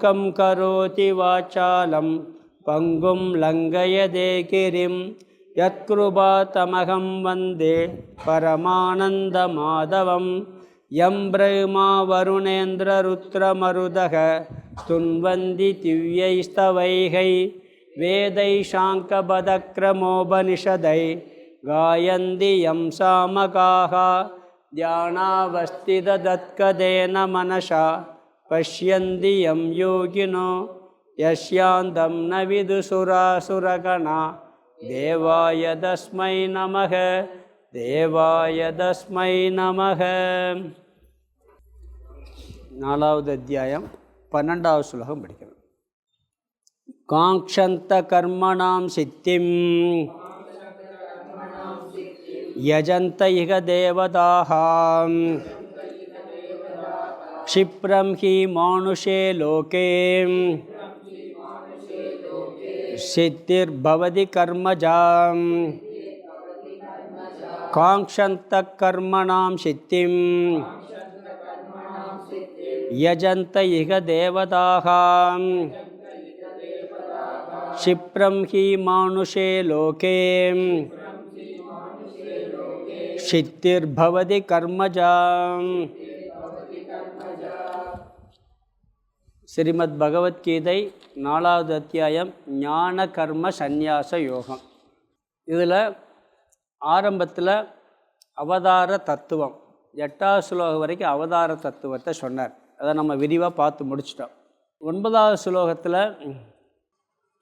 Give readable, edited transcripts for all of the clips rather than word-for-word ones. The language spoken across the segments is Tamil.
மூகம் கரோதி வாசாலம் பங்கும் லங்கயதே கிரிம் யத்கிருபாதமகம் வந்தே பரமானந்த மாதவம் யம் பிரம்மா வருணேந்திர ருத்ரமருதக துன்வந்தி திவ்யைஸ்தவைகை வேதை சாங்கபதக்ரமோபனிஷதை காயந்தி யம் சாமகாः தியானாவஸ்திததத்கதேன மனசா பஷ்யந்தி யம் யோகினோ யஸ்யாந்தம் ந விதுசுராசுரகணா தேவாய தஸ்மை நமக தேவாய தஸ்மை நமக. 4வது அத்தியாயம் 12வது ஸ்லோகம் படிக்கிறோம். காங்க்ஷந்த கர்மணாம் சித்திம் யஜந்த இக தேவதாः க்ஷிப்ரம் ஹி மானுஷே லோகே சித்திர்பவதி கர்மஜாம். காங்க்ஷந்த கர்மணாம் சித்திம் யஜந்த இக தேவதாः க்ஷிப்ரம் ஹி மானுஷே லோகே சித்திர்பவதி கர்மஜாம். ஸ்ரீமத் பகவத்கீதை 4வது அத்தியாயம் ஞான கர்ம சந்நியாச யோகம். இதில் ஆரம்பத்தில் அவதார தத்துவம் 8வது ஸ்லோகம் வரைக்கும் அவதார தத்துவத்தை சொன்னார். அதை நம்ம விரிவாக பார்த்து முடிச்சிட்டோம். 9வது ஸ்லோகத்தில்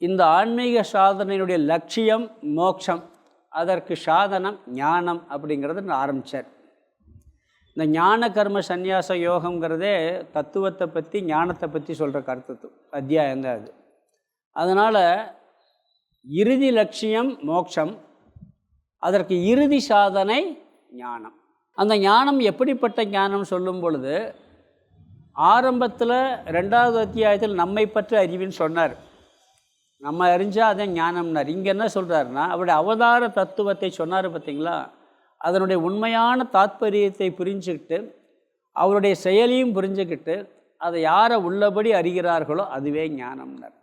இந்த ஆன்மீக சாதனையினுடைய லட்சியம் மோட்சம், அதற்கு சாதனம் ஞானம் அப்படிங்கிறத ஆரம்பித்தார். இந்த ஞான கர்ம சந்நியாச யோகங்கிறதே தத்துவத்தை பற்றி ஞானத்தை பற்றி சொல்கிற கருத்து அத்தியாயம் தான் அது. அதனால் இறுதி லட்சியம் மோட்சம், அதற்கு இறுதி சாதனை ஞானம். அந்த ஞானம் எப்படிப்பட்ட ஞானம் சொல்லும் பொழுது ஆரம்பத்தில் 2வது அத்தியாயத்தில் நம்மை பற்றி அறிவின்னு சொன்னார். நம்ம அறிஞ்சால் அதே ஞானம்னார். இங்கே என்ன சொல்கிறாருன்னா அவருடைய அவதார தத்துவத்தை சொன்னார் பார்த்தீங்களா, அதனுடைய உண்மையான தாத்பரியத்தை புரிஞ்சுக்கிட்டு அவருடைய செயலையும் புரிஞ்சுக்கிட்டு அதை யாரை உள்ளபடி அறிகிறார்களோ அதுவே ஞானம்னார்.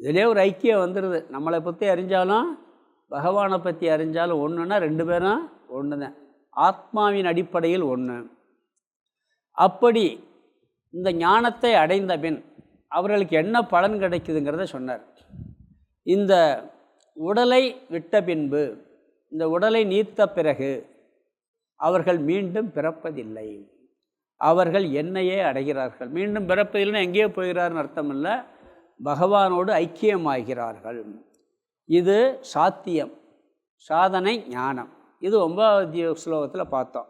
இதிலே ஒரு ஐக்கியம் வந்துடுது. நம்மளை பற்றி அறிஞ்சாலும் பகவானை பற்றி அறிஞ்சாலும் ஒன்றுன்னா 2 பேரும் ஒன்று தான், ஆத்மாவின் அடிப்படையில் ஒன்று. அப்படி இந்த ஞானத்தை அடைந்த பின் அவர்களுக்கு என்ன பலன் கிடைக்குதுங்கிறத சொன்னார். இந்த உடலை விட்ட பின்பு, இந்த உடலை நீத்த பிறகு அவர்கள் மீண்டும் பிறப்பதில்லை, அவர்கள் என்னையே அடைகிறார்கள். மீண்டும் பிறப்பதில்லைன்னு எங்கேயோ போகிறார்னு அர்த்தம் இல்லை, பகவானோடு ஐக்கியமாகிறார்கள். இது சாத்தியம், சாதனை ஞானம். இது 9வது ஸ்லோகத்தில் பார்த்தோம்.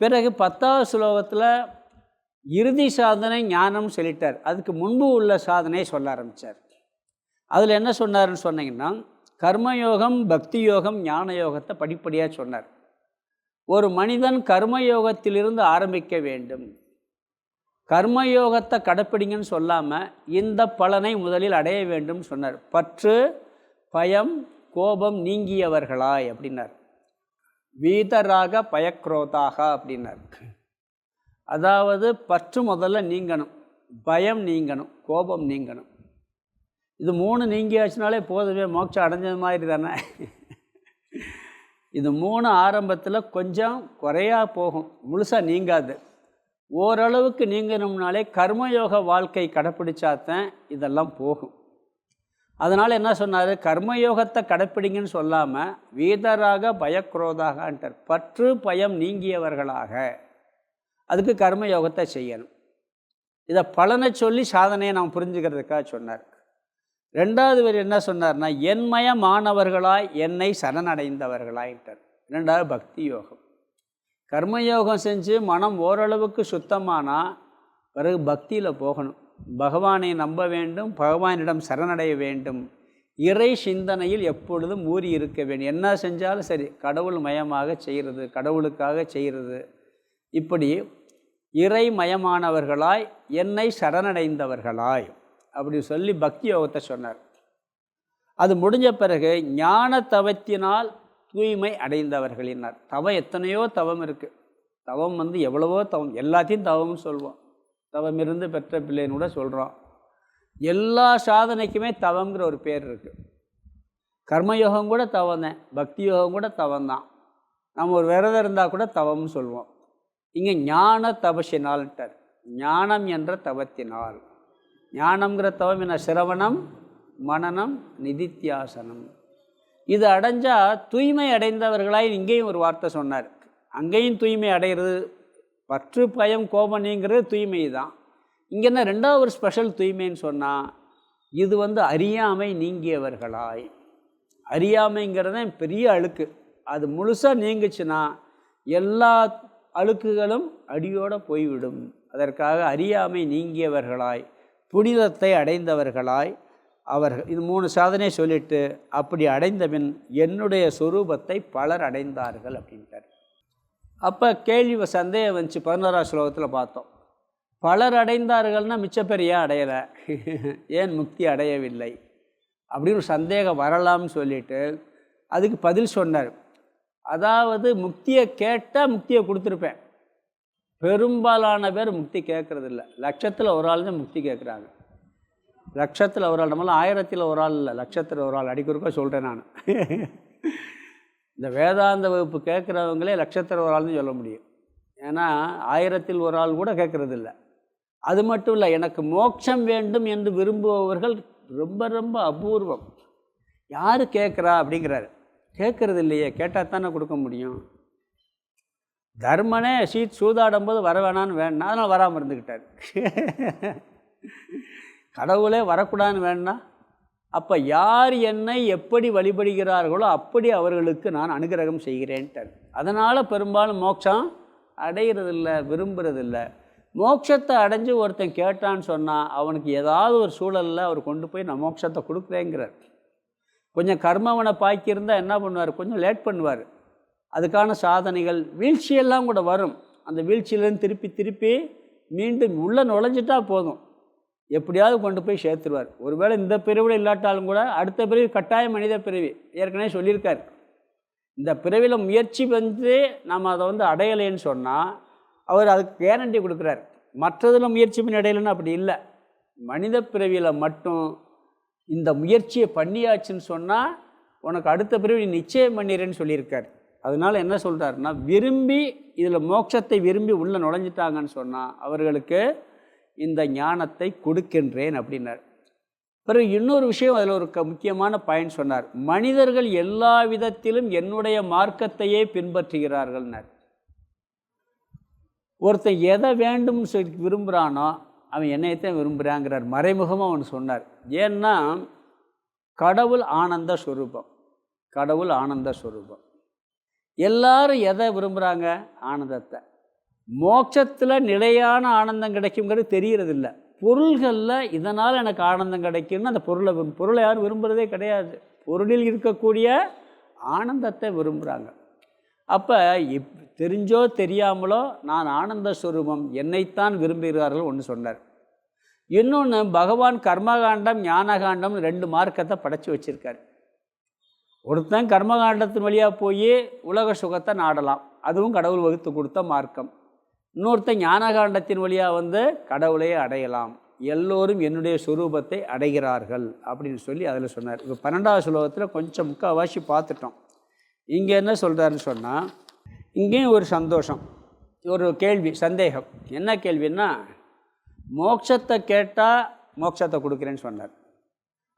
பிறகு 10வது ஸ்லோகத்தில் இறுதி சாதனை ஞானம் சொல்லிட்டார். அதுக்கு முன்பு உள்ள சாதனையை சொல்ல ஆரம்பித்தார். அதில் என்ன சொன்னார்னு சொன்னீங்கன்னா கர்மயோகம், பக்தி யோகம், ஞான யோகத்தை படிப்படியாக சொன்னார். ஒரு மனிதன் கர்மயோகத்திலிருந்து ஆரம்பிக்க வேண்டும். கர்மயோகத்தை கடைப்பிடிங்கன்னு சொல்லாமல் இந்த பலனை முதலில் அடைய வேண்டும் சொன்னார். பற்று, பயம், கோபம் நீங்கியவர்களாய் அப்படின்னார். வீதராக பயக்ரோதாக அப்படின்னார். அதாவது பற்று முதல்ல நீங்கணும், பயம் நீங்கணும், கோபம் நீங்கணும். இது 3 நீங்கியாச்சுனாலே போதுமே, மோட்சம் அடைஞ்சது மாதிரி தானே. இது 3 ஆரம்பத்தில் கொஞ்சம் குறையா போகும், முழுசாக நீங்காது. ஓரளவுக்கு நீங்கணும்னாலே கர்மயோக வாழ்க்கை கடைப்பிடிச்சாதான் இதெல்லாம் போகும். அதனால் என்ன சொன்னார், கர்மயோகத்தை கடைப்பிடிங்கன்னு சொல்லாமல் வீதராக பயக்ரோதாகன்ட்டார். பற்று பயம் நீங்கியவர்களாக, அதுக்கு கர்மயோகத்தை செய்யணும். இதை பலனை சொல்லி சாதனையை நாம் புரிஞ்சுக்கிறதுக்காக சொன்னார். 2வது வரி என்ன சொன்னார்னா என்மயமானவர்களாய் என்னை சரணடைந்தவர்களாயிட்டார். 2வது பக்தி யோகம். கர்மயோகம் செஞ்சு மனம் ஓரளவுக்கு சுத்தமானால் பிறகு பக்தியில் போகணும். பகவானை நம்ப வேண்டும், பகவானிடம் சரணடைய வேண்டும், இறை சிந்தனையில் எப்பொழுதும் ஊறி இருக்க வேண்டும். என்ன செஞ்சாலும் சரி கடவுள் மயமாக செய்கிறது, கடவுளுக்காக செய்கிறது. இப்படி இறைமயமானவர்களாய் என்னை சரணடைந்தவர்களாய் அப்படி சொல்லி பக்தி யோகத்தை சொன்னார். அது முடிஞ்ச பிறகு ஞான தவத்தினால் தூய்மை அடைந்தவர்களினார். தவம் எத்தனையோ தவம் இருக்குது. தவம் எவ்வளவோ தவம், எல்லாத்தையும் தவம்னு சொல்வோம். தவம் இருந்து பெற்ற பிள்ளைன்னு கூட சொல்கிறோம். எல்லா சாதனைக்குமே தவங்கிற ஒரு பேர் இருக்குது. கர்மயோகம் கூட தவம் தான், பக்தி யோகம் கூட தவம் தான். நம்ம ஒரு விரதம் இருந்தால் கூட தவம்னு சொல்லுவோம். இங்கே ஞான தபசினால்ட்டார். ஞானம் என்ற தவத்தினால். ஞானம்ங்கிற தவம் என்ன? சிரவணம், மனனம், நிதித்தியாசனம். இது அடைஞ்சால் தூய்மை அடைந்தவர்களாய் இங்கேயும் ஒரு வார்த்தை சொன்னார். அங்கேயும் தூய்மை அடைகிறது, பற்று பயம் கோபம் நீங்கிறது தூய்மை தான். இங்கே என்ன ரெண்டாவது ஒரு ஸ்பெஷல் தூய்மைன்னு சொன்னால், இது அறியாமை நீங்கியவர்களாய். அறியாமைங்கிறத பெரிய அழுக்கு, அது முழுசாக நீங்குச்சுன்னா எல்லா அழுக்குகளும் அடியோடு போய்விடும். அதற்காக அறியாமை நீங்கியவர்களாய், புனிதத்தை அடைந்தவர்களாய் அவர்கள். இது 3 சாதனை சொல்லிட்டு, அப்படி அடைந்தபின் என்னுடைய சொரூபத்தை பலர் அடைந்தார்கள் அப்படின்ட்டார். அப்போ கேள்வி சந்தேகம் வந்துச்சு. 11ஆம் ஸ்லோகத்தில் பார்த்தோம். பலர் அடைந்தார்கள்னால் மிச்ச பேர் ஏன் அடையலை, ஏன் முக்தி அடையவில்லை அப்படின்னு ஒரு சந்தேகம் வரலாம்னு சொல்லிட்டு அதுக்கு பதில் சொன்னார். அதாவது முக்தியை கேட்டால் முக்தியை கொடுத்துருப்பேன். பெரும்பாலான பேர் முக்தி கேட்குறதில்ல. லட்சத்தில் ஒரு ஆள் தான் முக்தி கேட்குறாங்க. லட்சத்தில் ஒரு ஆள், நம்மளாம் 1000ல் ஒரு ஆள் இல்லை, லட்சத்தில் ஒரு ஆள். அடிக்கொருக்கா சொல்கிறேன் நான். இந்த வேதாந்த வகுப்பு கேட்குறவங்களே லட்சத்தில் ஒரு ஆள்னு சொல்ல முடியும். ஏன்னா 1000ல் ஒரு ஆள் கூட கேட்குறதில்ல. அது மட்டும் இல்லை, எனக்கு மோட்சம் வேண்டும் என்று விரும்புபவர்கள் ரொம்ப ரொம்ப அபூர்வம். யார் கேட்குறா அப்படிங்கிறாரு. கேட்குறது இல்லையே, கேட்டால் தானே கொடுக்க முடியும். தர்மனே சூதாடும்போது வர வேணான்னு வேணா, அதனால் வராமல் இருந்துக்கிட்டார். கடவுளே வரக்கூடாதுன்னு வேணா. அப்போ யார் என்னை எப்படி வழிபடுகிறார்களோ அப்படி அவர்களுக்கு நான் அனுகிரகம் செய்கிறேன்ட்டார். அதனால் பெரும்பாலும் மோட்சம் அடைகிறதில்ல, விரும்புகிறதில்ல. மோட்சத்தை அடைஞ்சு ஒருத்தன் கேட்டான்னு சொன்னால் அவனுக்கு ஏதாவது ஒரு சூழலில் அவர் கொண்டு போய் நான் மோட்சத்தை கொடுக்குறேங்கிறார். கொஞ்சம் கர்மவனை பாக்கியிருந்தால் என்ன பண்ணுவார், கொஞ்சம் லேட் பண்ணுவார். அதுக்கான சாதனைகள் வீழ்ச்சியெல்லாம் கூட வரும். அந்த வீழ்ச்சியிலேருந்து திருப்பி திருப்பி மீண்டும் உள்ளே நுழைஞ்சிட்டா போதும், எப்படியாவது கொண்டு போய் சேர்த்துருவார். ஒருவேளை இந்த பிரிவில் இல்லாட்டாலும் கூட அடுத்த பிரிவு கட்டாய மனித பிரிவு ஏற்கனவே சொல்லியிருக்கார். இந்த பிரிவில் முயற்சி நம்ம அதை அடையலைன்னு சொன்னால் அவர் அதுக்கு கேரண்டி கொடுக்குறார். மற்றதில் முயற்சி பண்ணி அடையலைன்னு அப்படி இல்லை. மனித பிறவியில் மட்டும் இந்த முயற்சியை பண்ணியாச்சுன்னு சொன்னால் உனக்கு அடுத்த பிறவி நிச்சயம் பண்ணிடுறேன்னு சொல்லியிருக்கார். அதனால் என்ன சொல்கிறாருன்னா, விரும்பி இதில் மோட்சத்தை விரும்பி உள்ளே நுழைஞ்சிட்டாங்கன்னு சொன்னால் அவர்களுக்கு இந்த ஞானத்தை கொடுக்கின்றேன் அப்படின்னார். பிறகு இன்னொரு விஷயம் அதில் ஒரு முக்கியமான பாயிண்ட் சொன்னார். மனிதர்கள் எல்லா விதத்திலும் என்னுடைய மார்க்கத்தையே பின்பற்றுகிறார்கள்னார். ஒருத்தன் எதை வேண்டும் சொல்லி விரும்புகிறானோ அவன் என்னையத்தான் விரும்புகிறாங்கிறார். மறைமுகமாக அவன் சொன்னார். ஏன்னா கடவுள் ஆனந்த ஸ்வரூபம், கடவுள் ஆனந்த ஸ்வரூபம். எல்லாரும் எதை விரும்புகிறாங்க? ஆனந்தத்தை. மோட்சத்தில் நிலையான ஆனந்தம் கிடைக்குங்கிறது தெரியறதில்லை. பொருள்களில் இதனால் எனக்கு ஆனந்தம் கிடைக்கும்னு அந்த பொருளை யாரும் விரும்புகிறதே கிடையாது. பொருளில் இருக்கக்கூடிய ஆனந்தத்தை விரும்புகிறாங்க. அப்போ தெரிஞ்சோ தெரியாமலோ நான் ஆனந்த ஸ்வரூபம் என்னைத்தான் விரும்புகிறார்கள் ஒன்று சொன்னார். இன்னொன்று, பகவான் கர்மகாண்டம் ஞானகாண்டம் 2 மார்க்கத்தை படைச்சி வச்சுருக்கார். ஒருத்தன் கர்மகாண்டத்தின் வழியாக போய் உலக சுகத்தை நாடலாம், அதுவும் கடவுள் வகுத்து கொடுத்த மார்க்கம். இன்னொருத்தன் ஞானகாண்டத்தின் வழியாக கடவுளையே அடையலாம். எல்லோரும் என்னுடைய ஸ்வரூபத்தை அடைகிறார்கள் அப்படின்னு சொல்லி அதில் சொன்னார். இப்போ 12ஆவது ஸ்லோகத்தில் கொஞ்சம் முக்கால்வாசி பார்த்துட்டோம். இங்கே என்ன சொல்கிறாருன்னு சொன்னால், இங்கேயும் ஒரு சந்தோஷம், ஒரு கேள்வி, சந்தேகம். என்ன கேள்வின்னா, மோட்சத்தை கேட்டால் மோட்சத்தை கொடுக்குறேன்னு சொன்னார்.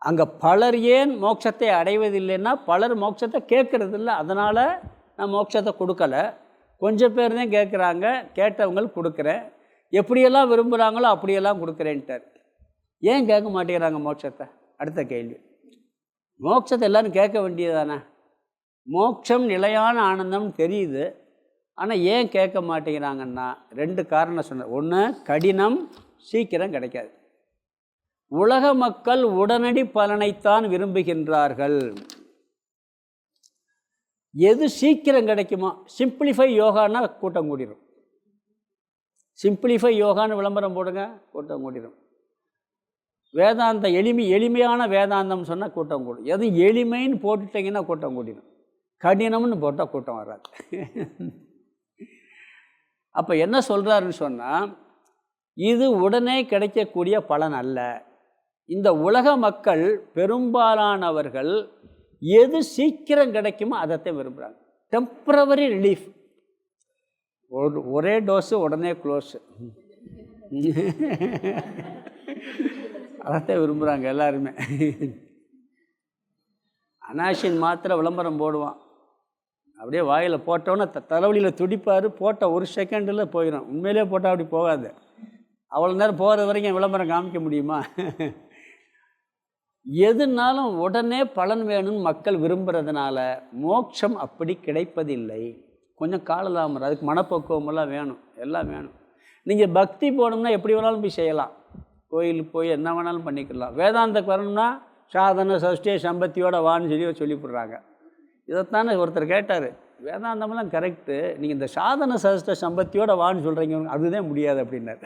அங்கே பலர் ஏன் மோட்சத்தை அடைவதில்லைன்னா, பலர் மோட்சத்தை கேட்குறதில்ல. அதனால் நான் மோட்சத்தை கொடுக்கலை. கொஞ்சம் பேர் தான் கேட்குறாங்க, கேட்டவங்களுக்கு கொடுக்குறேன். எப்படியெல்லாம் விரும்புகிறாங்களோ அப்படியெல்லாம் கொடுக்குறேன்ட்டார். ஏன் கேட்க மாட்டேங்கிறாங்க மோட்சத்தை? அடுத்த கேள்வி. மோட்சத்தை எல்லோரும் கேட்க வேண்டியதானே? மோட்சம் நிலையான ஆனந்தம்னு தெரியுது, ஆனால் ஏன் கேட்க மாட்டேங்கிறாங்கன்னா 2 காரணம் சொன்னார். ஒன்று, கடினம், சீக்கிரம் கிடைக்காது. உலக மக்கள் உடனடி பலனைத்தான் விரும்புகின்றார்கள். எது சீக்கிரம் கிடைக்குமோ, சிம்பிளிஃபை யோகான்னா கூட்டம் கூடிடும். சிம்பிளிஃபை யோகான்னு விளம்பரம் போடுங்க, கூட்டம் கூடிடும். வேதாந்த எளிமையான வேதாந்தம் சொன்னால் கூட்டம் கூடும். எது எளிமைன்னு போட்டுட்டிங்கன்னா கூட்டம் கூடிடும். கடினம்னு போட்டால் கூட்டம் வராது. அப்போ என்ன சொல்கிறாருன்னு சொன்னால், இது உடனே கிடைக்கக்கூடிய பலன் அல்ல. இந்த உலக மக்கள் பெரும்பாலானவர்கள் எது சீக்கிரம் கிடைக்குமோ அதைத்தான் விரும்புகிறாங்க. டெம்பரவரி ரிலீஃப், ஒரே டோஸு உடனே க்ளோஸு, அதைத்தான் விரும்புகிறாங்க எல்லாருமே. அனாஷின் மாத்திரை விளம்பரம் போடுவான், அப்படியே வாயில் போட்டோன்னே தலைவலியில் துடிப்பார், போட்ட ஒரு செகண்டில் போயிடும். உண்மையிலே போட்டால் அப்படி போகாது. அவ்வளோ நேரம் போகிற வரைக்கும் விளம்பரம் காமிக்க முடியுமா? எதுனாலும் உடனே பலன் வேணும்னு மக்கள் விரும்புகிறதுனால மோட்சம் அப்படி கிடைப்பதில்லை. கொஞ்சம் காலதாமரம், அதுக்கு மனப்பக்குவமெல்லாம் வேணும், எல்லாம் வேணும். நீங்கள் பக்தி போகணும்னா எப்படி வேணாலும் போய் செய்யலாம், கோயிலுக்கு போய் என்ன வேணாலும் பண்ணிக்கலாம். வேதாந்தக்கு வரணும்னா சாதனை சஷ்டி சம்பத்தியோட வான்னு சொல்லிவிடுறாங்க. இதைத்தானே ஒருத்தர் கேட்டார், வேதாந்தமெல்லாம் கரெக்டு, நீங்கள் இந்த சாதன சஷ்ட சம்பத்தியோட வான்னு சொல்கிறீங்க, அதுதான் முடியாது அப்படின்னாரு.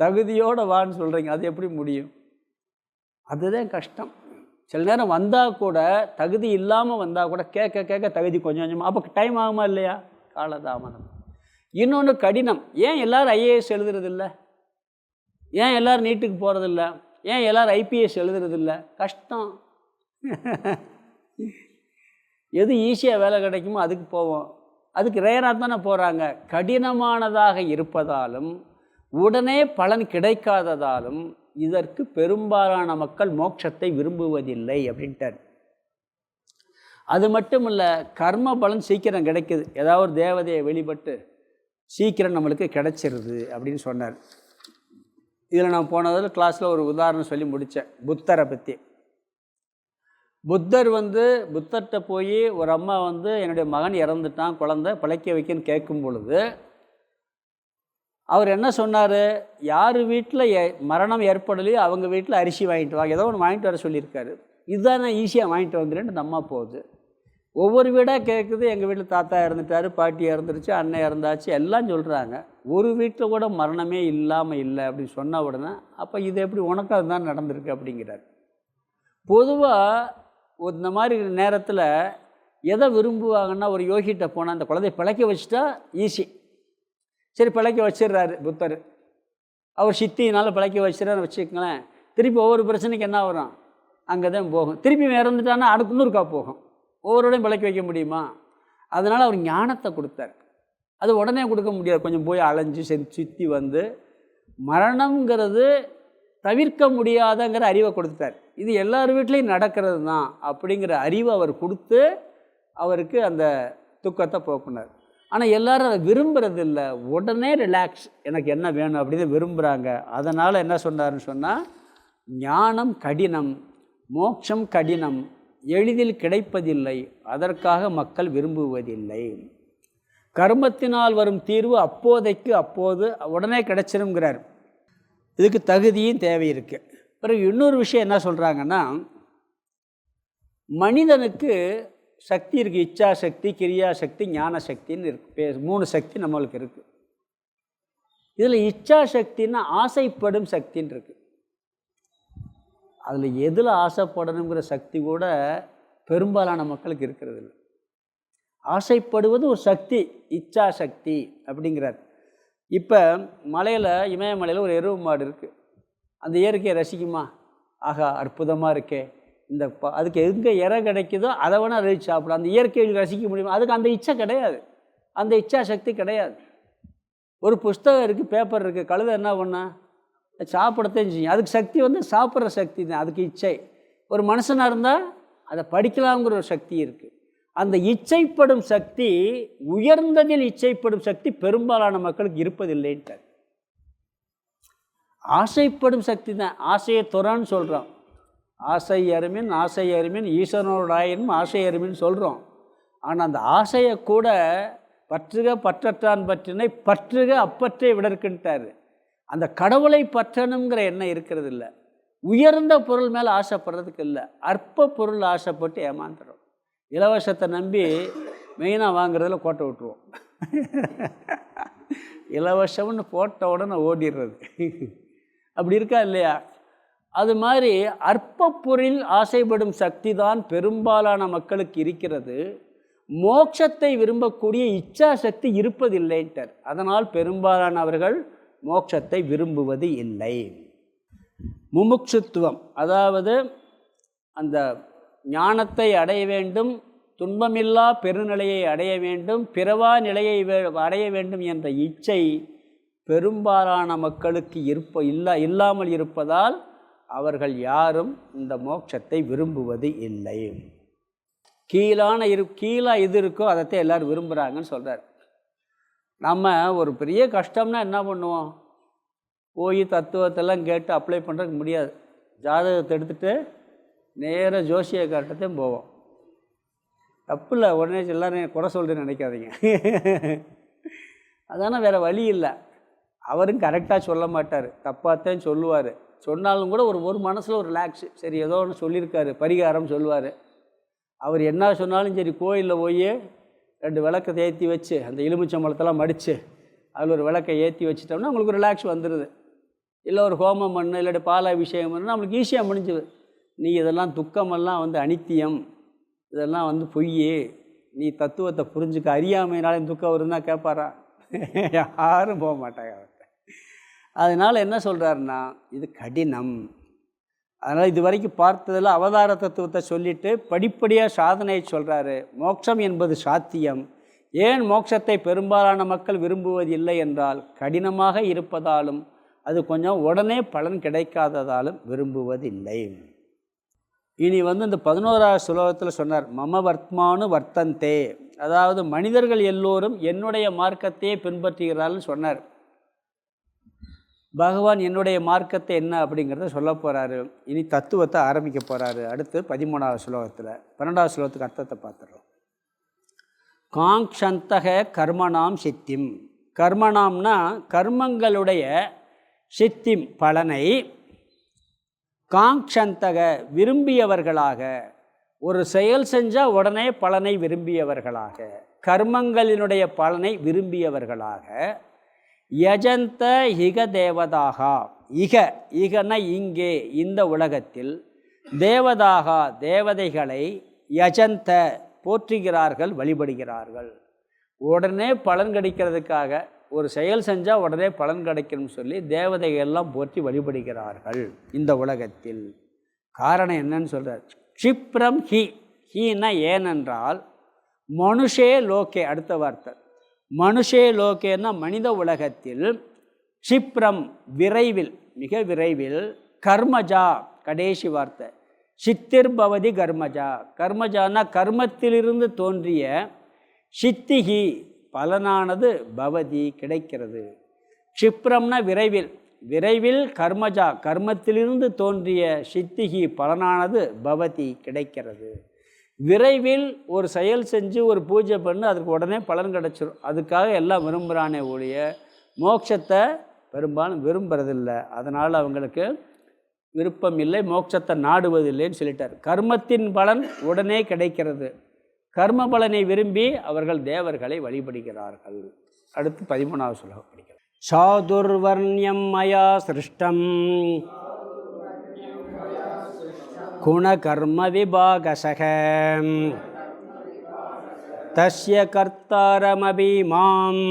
தகுதியோடு வான்னு சொல்கிறீங்க, அது எப்படி முடியும்? அதுதான் கஷ்டம். சில நேரம் வந்தால் கூட தகுதி இல்லாமல் வந்தால் கூட கேட்க கேட்க தகுதி கொஞ்சம் கொஞ்சமாக, அப்போ டைம் ஆகுமா இல்லையா? காலதாமதம். இன்னொன்று கடினம். ஏன் எல்லோரும் ஐஏஎஸ் எழுதுறதில்ல? ஏன் எல்லோரும் நீட்டுக்கு போகிறதில்ல? ஏன் எல்லோரும் ஐபிஎஸ் எழுதுறதில்ல? கஷ்டம். எது ஈஸியாக வேலை கிடைக்குமோ அதுக்கு போவோம். அதுக்கு ரேராக தானே போகிறாங்க. கடினமானதாக இருப்பதாலும் உடனே பலன் கிடைக்காததாலும் இதற்கு பெரும்பாலான மக்கள் மோட்சத்தை விரும்புவதில்லை அப்படின்ட்டார். அது மட்டும் இல்லை, கர்ம பலன் சீக்கிரம் கிடைக்குது, ஏதாவது ஒரு தேவதையை வெளிப்பட்டு சீக்கிரம் நம்மளுக்கு கிடைச்சிருது அப்படின்னு சொன்னார். இதில் நான் போனதில் கிளாஸில் ஒரு உதாரணம் சொல்லி முடித்தேன், புத்தரை பற்றி. புத்தர்கிட்ட போய் ஒரு அம்மா என்னுடைய மகன் இறந்துட்டான், குழந்தை பிழைக்க வைக்கன்னு கேட்கும் பொழுது அவர் என்ன சொன்னார்? யார் வீட்டில் மரணம் ஏற்படலையோ அவங்க வீட்டில் அரிசி வாங்கிட்டு வாங்க, ஏதோ ஒன்று வாங்கிட்டு வர சொல்லியிருக்காரு. இதுதான் நான் ஈஸியாக வாங்கிட்டு வந்துடுறேன்னு அந்த அம்மா போகுது. ஒவ்வொரு வீடாக கேட்குது, எங்கள் வீட்டில் தாத்தா இறந்துட்டார், பாட்டி இறந்துருச்சு, அண்ணன் இறந்தாச்சு, எல்லாம் சொல்கிறாங்க. ஒரு வீட்டில் கூட மரணமே இல்லாமல் இல்லை அப்படின்னு சொன்ன உடனே, அப்போ இது எப்படி உனக்கு அதுதான் நடந்திருக்கு அப்படிங்கிறார். பொதுவாக இந்த மாதிரி நேரத்தில் எதை விரும்புவாங்கன்னா, ஒரு யோகிட்ட போனால் அந்த குழந்தைய பிழைக்க வச்சுட்டா ஈஸி. சரி, பிழைக்க வச்சிடுறாரு புத்தர். அவர் சித்தினால் பிழைக்க வச்சுறான்னு வச்சுக்கங்களேன். திருப்பி ஒவ்வொரு பிரச்சனைக்கு என்ன வரும்? அங்கே தான் போகும். திருப்பி இறந்துட்டான்னா அடுத்து இன்னொருக்கா போகும். ஒவ்வொருடையும் பிழைக்க வைக்க முடியுமா? அதனால் அவர் ஞானத்தை கொடுத்தார். அது உடனே கொடுக்க முடியாது, கொஞ்சம் போய் அலைஞ்சு சுற்றி மரணங்கிறது தவிர்க்க முடியாதங்கிற அறிவை கொடுத்தார். இது எல்லார் வீட்லேயும் நடக்கிறது தான் அப்படிங்கிற அறிவை அவர் கொடுத்து அவருக்கு அந்த துக்கத்தை போக்குனார். ஆனால் எல்லோரும் அதை விரும்புகிறதில்ல. உடனே ரிலாக்ஸ், எனக்கு என்ன வேணும் அப்படின்னு விரும்புகிறாங்க. அதனால் என்ன சொன்னார்னு சொன்னால், ஞானம் கடினம், மோட்சம் கடினம், எளிதில் கிடைப்பதில்லை, அதற்காக மக்கள் விரும்புவதில்லை. கர்மத்தினால் வரும் தீர்வு அப்போதைக்கு அப்போது உடனே கிடைச்சிருங்கிறார். இதுக்கு தகுதியும் தேவை இருக்குது. பிறகு இன்னொரு விஷயம் என்ன சொல்கிறாங்கன்னா, மனிதனுக்கு சக்தி இருக்குது. இச்சா சக்தி, கிரியா சக்தி, ஞான சக்தின்னு இருக்கு. 3 சக்தி நம்மளுக்கு இருக்குது. இதில் இச்சா சக்தின்னா ஆசைப்படும் சக்தின்னு இருக்குது. அதில் எதில் ஆசைப்படணுங்கிற சக்தி கூட பெரும்பாலான மக்களுக்கு இருக்கிறது இல்லை. ஆசைப்படுவது ஒரு சக்தி, இச்சா சக்தி அப்படிங்கிறார். இப்போ மலையில், இமயமலையில் ஒரு எருவு மாடு இருக்குது. அந்த இயற்கையை ரசிக்குமா? ஆகா அற்புதமாக இருக்கே, இந்த அதுக்கு எங்கே இறை கிடைக்குதோ அதை வேணால் ரசித்து சாப்பிடும். அந்த இயற்கையை ரசிக்க முடியுமா? அதுக்கு அந்த இச்சை கிடையாது, அந்த இச்சா சக்தி கிடையாது. ஒரு புஸ்தகம் இருக்குது, பேப்பர் இருக்குது, கழுதை என்ன பண்ணா? சாப்பிடத்தான் செய்யும். அதுக்கு சக்தி சாப்பிட்ற சக்தி தான், அதுக்கு இச்சை. ஒரு மனுஷனாக இருந்தால் அதை படிக்கலாங்கிற ஒரு சக்தி இருக்குது. அந்த இச்சைப்படும் சக்தி, உயர்ந்ததில் இச்சைப்படும் சக்தி பெரும்பாலான மக்களுக்கு இருப்பதில்லைன்ட்டார். ஆசைப்படும் சக்தி தான். ஆசையை துறன்னு சொல்கிறோம். ஆசை அருமின் ஆசை அருமின் ஈஸ்வரனோட ஆயினும் ஆசை அருமின்னு சொல்கிறோம். ஆனால் அந்த ஆசையை கூட பற்றுக பற்றற்றான் பற்றினை பற்றுக அப்பற்றே விடற்கின்ட்டார். அந்த கடவுளை பற்றணுங்கிற எண்ணம் இருக்கிறது இல்லை. உயர்ந்த பொருள் மேலே ஆசைப்படுறதுக்கு இல்லை, அற்ப பொருள் ஆசைப்பட்டு ஏமாந்துடும். இலவசத்தை நம்பி மெயினாக வாங்குறதுல கோட்டை விட்டுருவோம். இலவசம்னு போட்ட உடனே ஓடிடுறது. அப்படி இருக்கா இல்லையா? அது மாதிரி அற்ப பொருள் ஆசைப்படும் சக்தி தான் பெரும்பாலான மக்களுக்கு இருக்கிறது. மோட்சத்தை விரும்பக்கூடிய இச்சா சக்தி இருப்பதில்லைன்ட்டார். அதனால் பெரும்பாலானவர்கள் மோட்சத்தை விரும்புவது இல்லை. முமுட்சுத்துவம், அதாவது அந்த ஞானத்தை அடைய வேண்டும், துன்பமில்லா பெருநிலையை அடைய வேண்டும், பிறவா நிலையை அடைய வேண்டும் என்ற இச்சை பெரும்பாலான மக்களுக்கு இல்லாமல் இருப்பதால் அவர்கள் யாரும் இந்த மோட்சத்தை விரும்புவது இல்லை. கீழே இது இருக்கோ அதைத்தான் எல்லோரும் விரும்புகிறாங்கன்னு சொல்கிறார். நம்ம ஒரு பெரிய கஷ்டம்னா என்ன பண்ணுவோம்? போய் தத்துவத்தெல்லாம் கேட்டு அப்ளை பண்ணுறதுக்கு முடியாது. ஜாதகத்தை எடுத்துகிட்டு நேராக ஜோசியக்கார்ட்டத்தையும் போவோம். தப்பு இல்லை, உடனே எல்லோரும் குறை சொல்கிறேன்னு நினைக்காதீங்க. அதான வேறு வழி இல்லை. அவரும் கரெக்டாக சொல்ல மாட்டார், தப்பாகத்தான் சொல்லுவார். சொன்னாலும் கூட ஒரு மனசில் ஒரு ரிலாக்ஸு, சரி ஏதோ ஒன்று சொல்லியிருக்காரு, பரிகாரம் சொல்லுவார். அவர் என்ன சொன்னாலும் சரி, கோயிலில் போய் 2 விளக்கை ஏற்றி வச்சு அந்த எலுமிச்சம்பழத்தெல்லாம் மடித்து அதில் ஒரு விளக்கை ஏற்றி வச்சிட்டோம்னா உங்களுக்கு ரிலாக்ஸ் வந்துடுது. இல்லை ஒரு ஹோமம் பண்ணு, இல்லாட்டி பாலாபிஷேகம் பண்ணு, நம்மளுக்கு ஈஸியாக முடிஞ்சுது. நீ இதெல்லாம் துக்கமெல்லாம் அனித்தியம், இதெல்லாம் பொய், நீ தத்துவத்தை புரிஞ்சுக்க, அறியாமையினாலும் துக்கம் வருதுன்னா கேட்பாரா? யாரும் போக மாட்டாங்க அவர்கிட்ட. அதனால் என்ன சொல்கிறாருன்னா, இது கடினம். அதனால் இது வரைக்கும் பார்த்ததில் அவதார தத்துவத்தை சொல்லிவிட்டு படிப்படியாக சாதனையை சொல்கிறாரு. மோட்சம் என்பது சாத்தியம். ஏன் மோட்சத்தை பெரும்பாலான மக்கள் விரும்புவதில்லை என்றால், கடினமாக இருப்பதாலும் அது கொஞ்சம் உடனே பலன் கிடைக்காததாலும் விரும்புவதில்லை. இனி இந்த 11வது ஸ்லோகத்தில் சொன்னார், மம வர்த்மானு வர்த்தந்தே, அதாவது மனிதர்கள் எல்லோரும் என்னுடைய மார்க்கத்தையே பின்பற்றுகிறாள்னு சொன்னார். பகவான் என்னுடைய மார்க்கத்தை என்ன அப்படிங்கிறத சொல்ல போகிறாரு. இனி தத்துவத்தை ஆரம்பிக்க போகிறாரு. அடுத்து 13வது ஸ்லோகத்தில் 12வது ஸ்லோகத்துக்கு அர்த்தத்தை பார்த்துடுறோம். காங்க்ஷந்தக கர்மணாம் சித்திம், கர்மணாம்னா கர்மங்களுடைய சித்திம் பலனை, காங்க்ஷந்தக விரும்பியவர்களாக, ஒரு செயல் செஞ்சால் உடனே பலனை விரும்பியவர்களாக, கர்மங்களினுடைய பலனை விரும்பியவர்களாக, யஜந்த இக தேவதாகா, இகன இங்கே இந்த உலகத்தில், தேவதாகா தேவதைகளை, யஜந்த போற்றுகிறார்கள், வழிபடுகிறார்கள். உடனே பலன் கிடைக்கிறதுக்காக ஒரு செயல் செஞ்சால் உடனே பலன் கிடைக்கணும்னு சொல்லி தேவதைகள்லாம் போற்றி வழிபடுகிறார்கள் இந்த உலகத்தில். காரணம் என்னன்னு சொல்கிறார். க்ஷிப்ரம் ஹீனா ஏனென்றால், மனுஷே லோகே, அடுத்த வார்த்தை மனுஷே லோகேன்னா மனித உலகத்தில், க்ஷிப்ரம் விரைவில், மிக விரைவில், கர்மஜா கடைசி வார்த்தை, சித்திர்பவதி கர்மஜா, கர்மஜானா கர்மத்திலிருந்து தோன்றிய, சித்திகி பலனானது, பவதி கிடைக்கிறது. க்ஷிப்ரம்னா விரைவில், விரைவில், கர்மஜா கர்மத்திலிருந்து தோன்றிய, சித்திகி பலனானது, பவதி கிடைக்கிறது. விரைவில் ஒரு செயல் செஞ்சு ஒரு பூஜை பண்ணு, அதுக்கு உடனே பலன் கிடச்சிரும். அதுக்காக எல்லாம் விரும்புகிறானே ஒழிய மோட்சத்தை பெரும்பாலும் விரும்புறதில்லை. அதனால் அவங்களுக்கு விருப்பம் இல்லை, மோட்சத்தை நாடுவதில்லைன்னு சொல்லிட்டார். கர்மத்தின் பலன் உடனே கிடைக்கிறது. கர்ம பலனை விரும்பி அவர்கள் தேவர்களை வழிபடுகிறார்கள். அடுத்து 13வது ஸ்லோகம் படிக்கிறோம். சாதுர்வர்ணியம் மயா சிருஷ்டம் குணகர்ம விபாகசக தஸ்ய கர்த்தாரமபி மாம்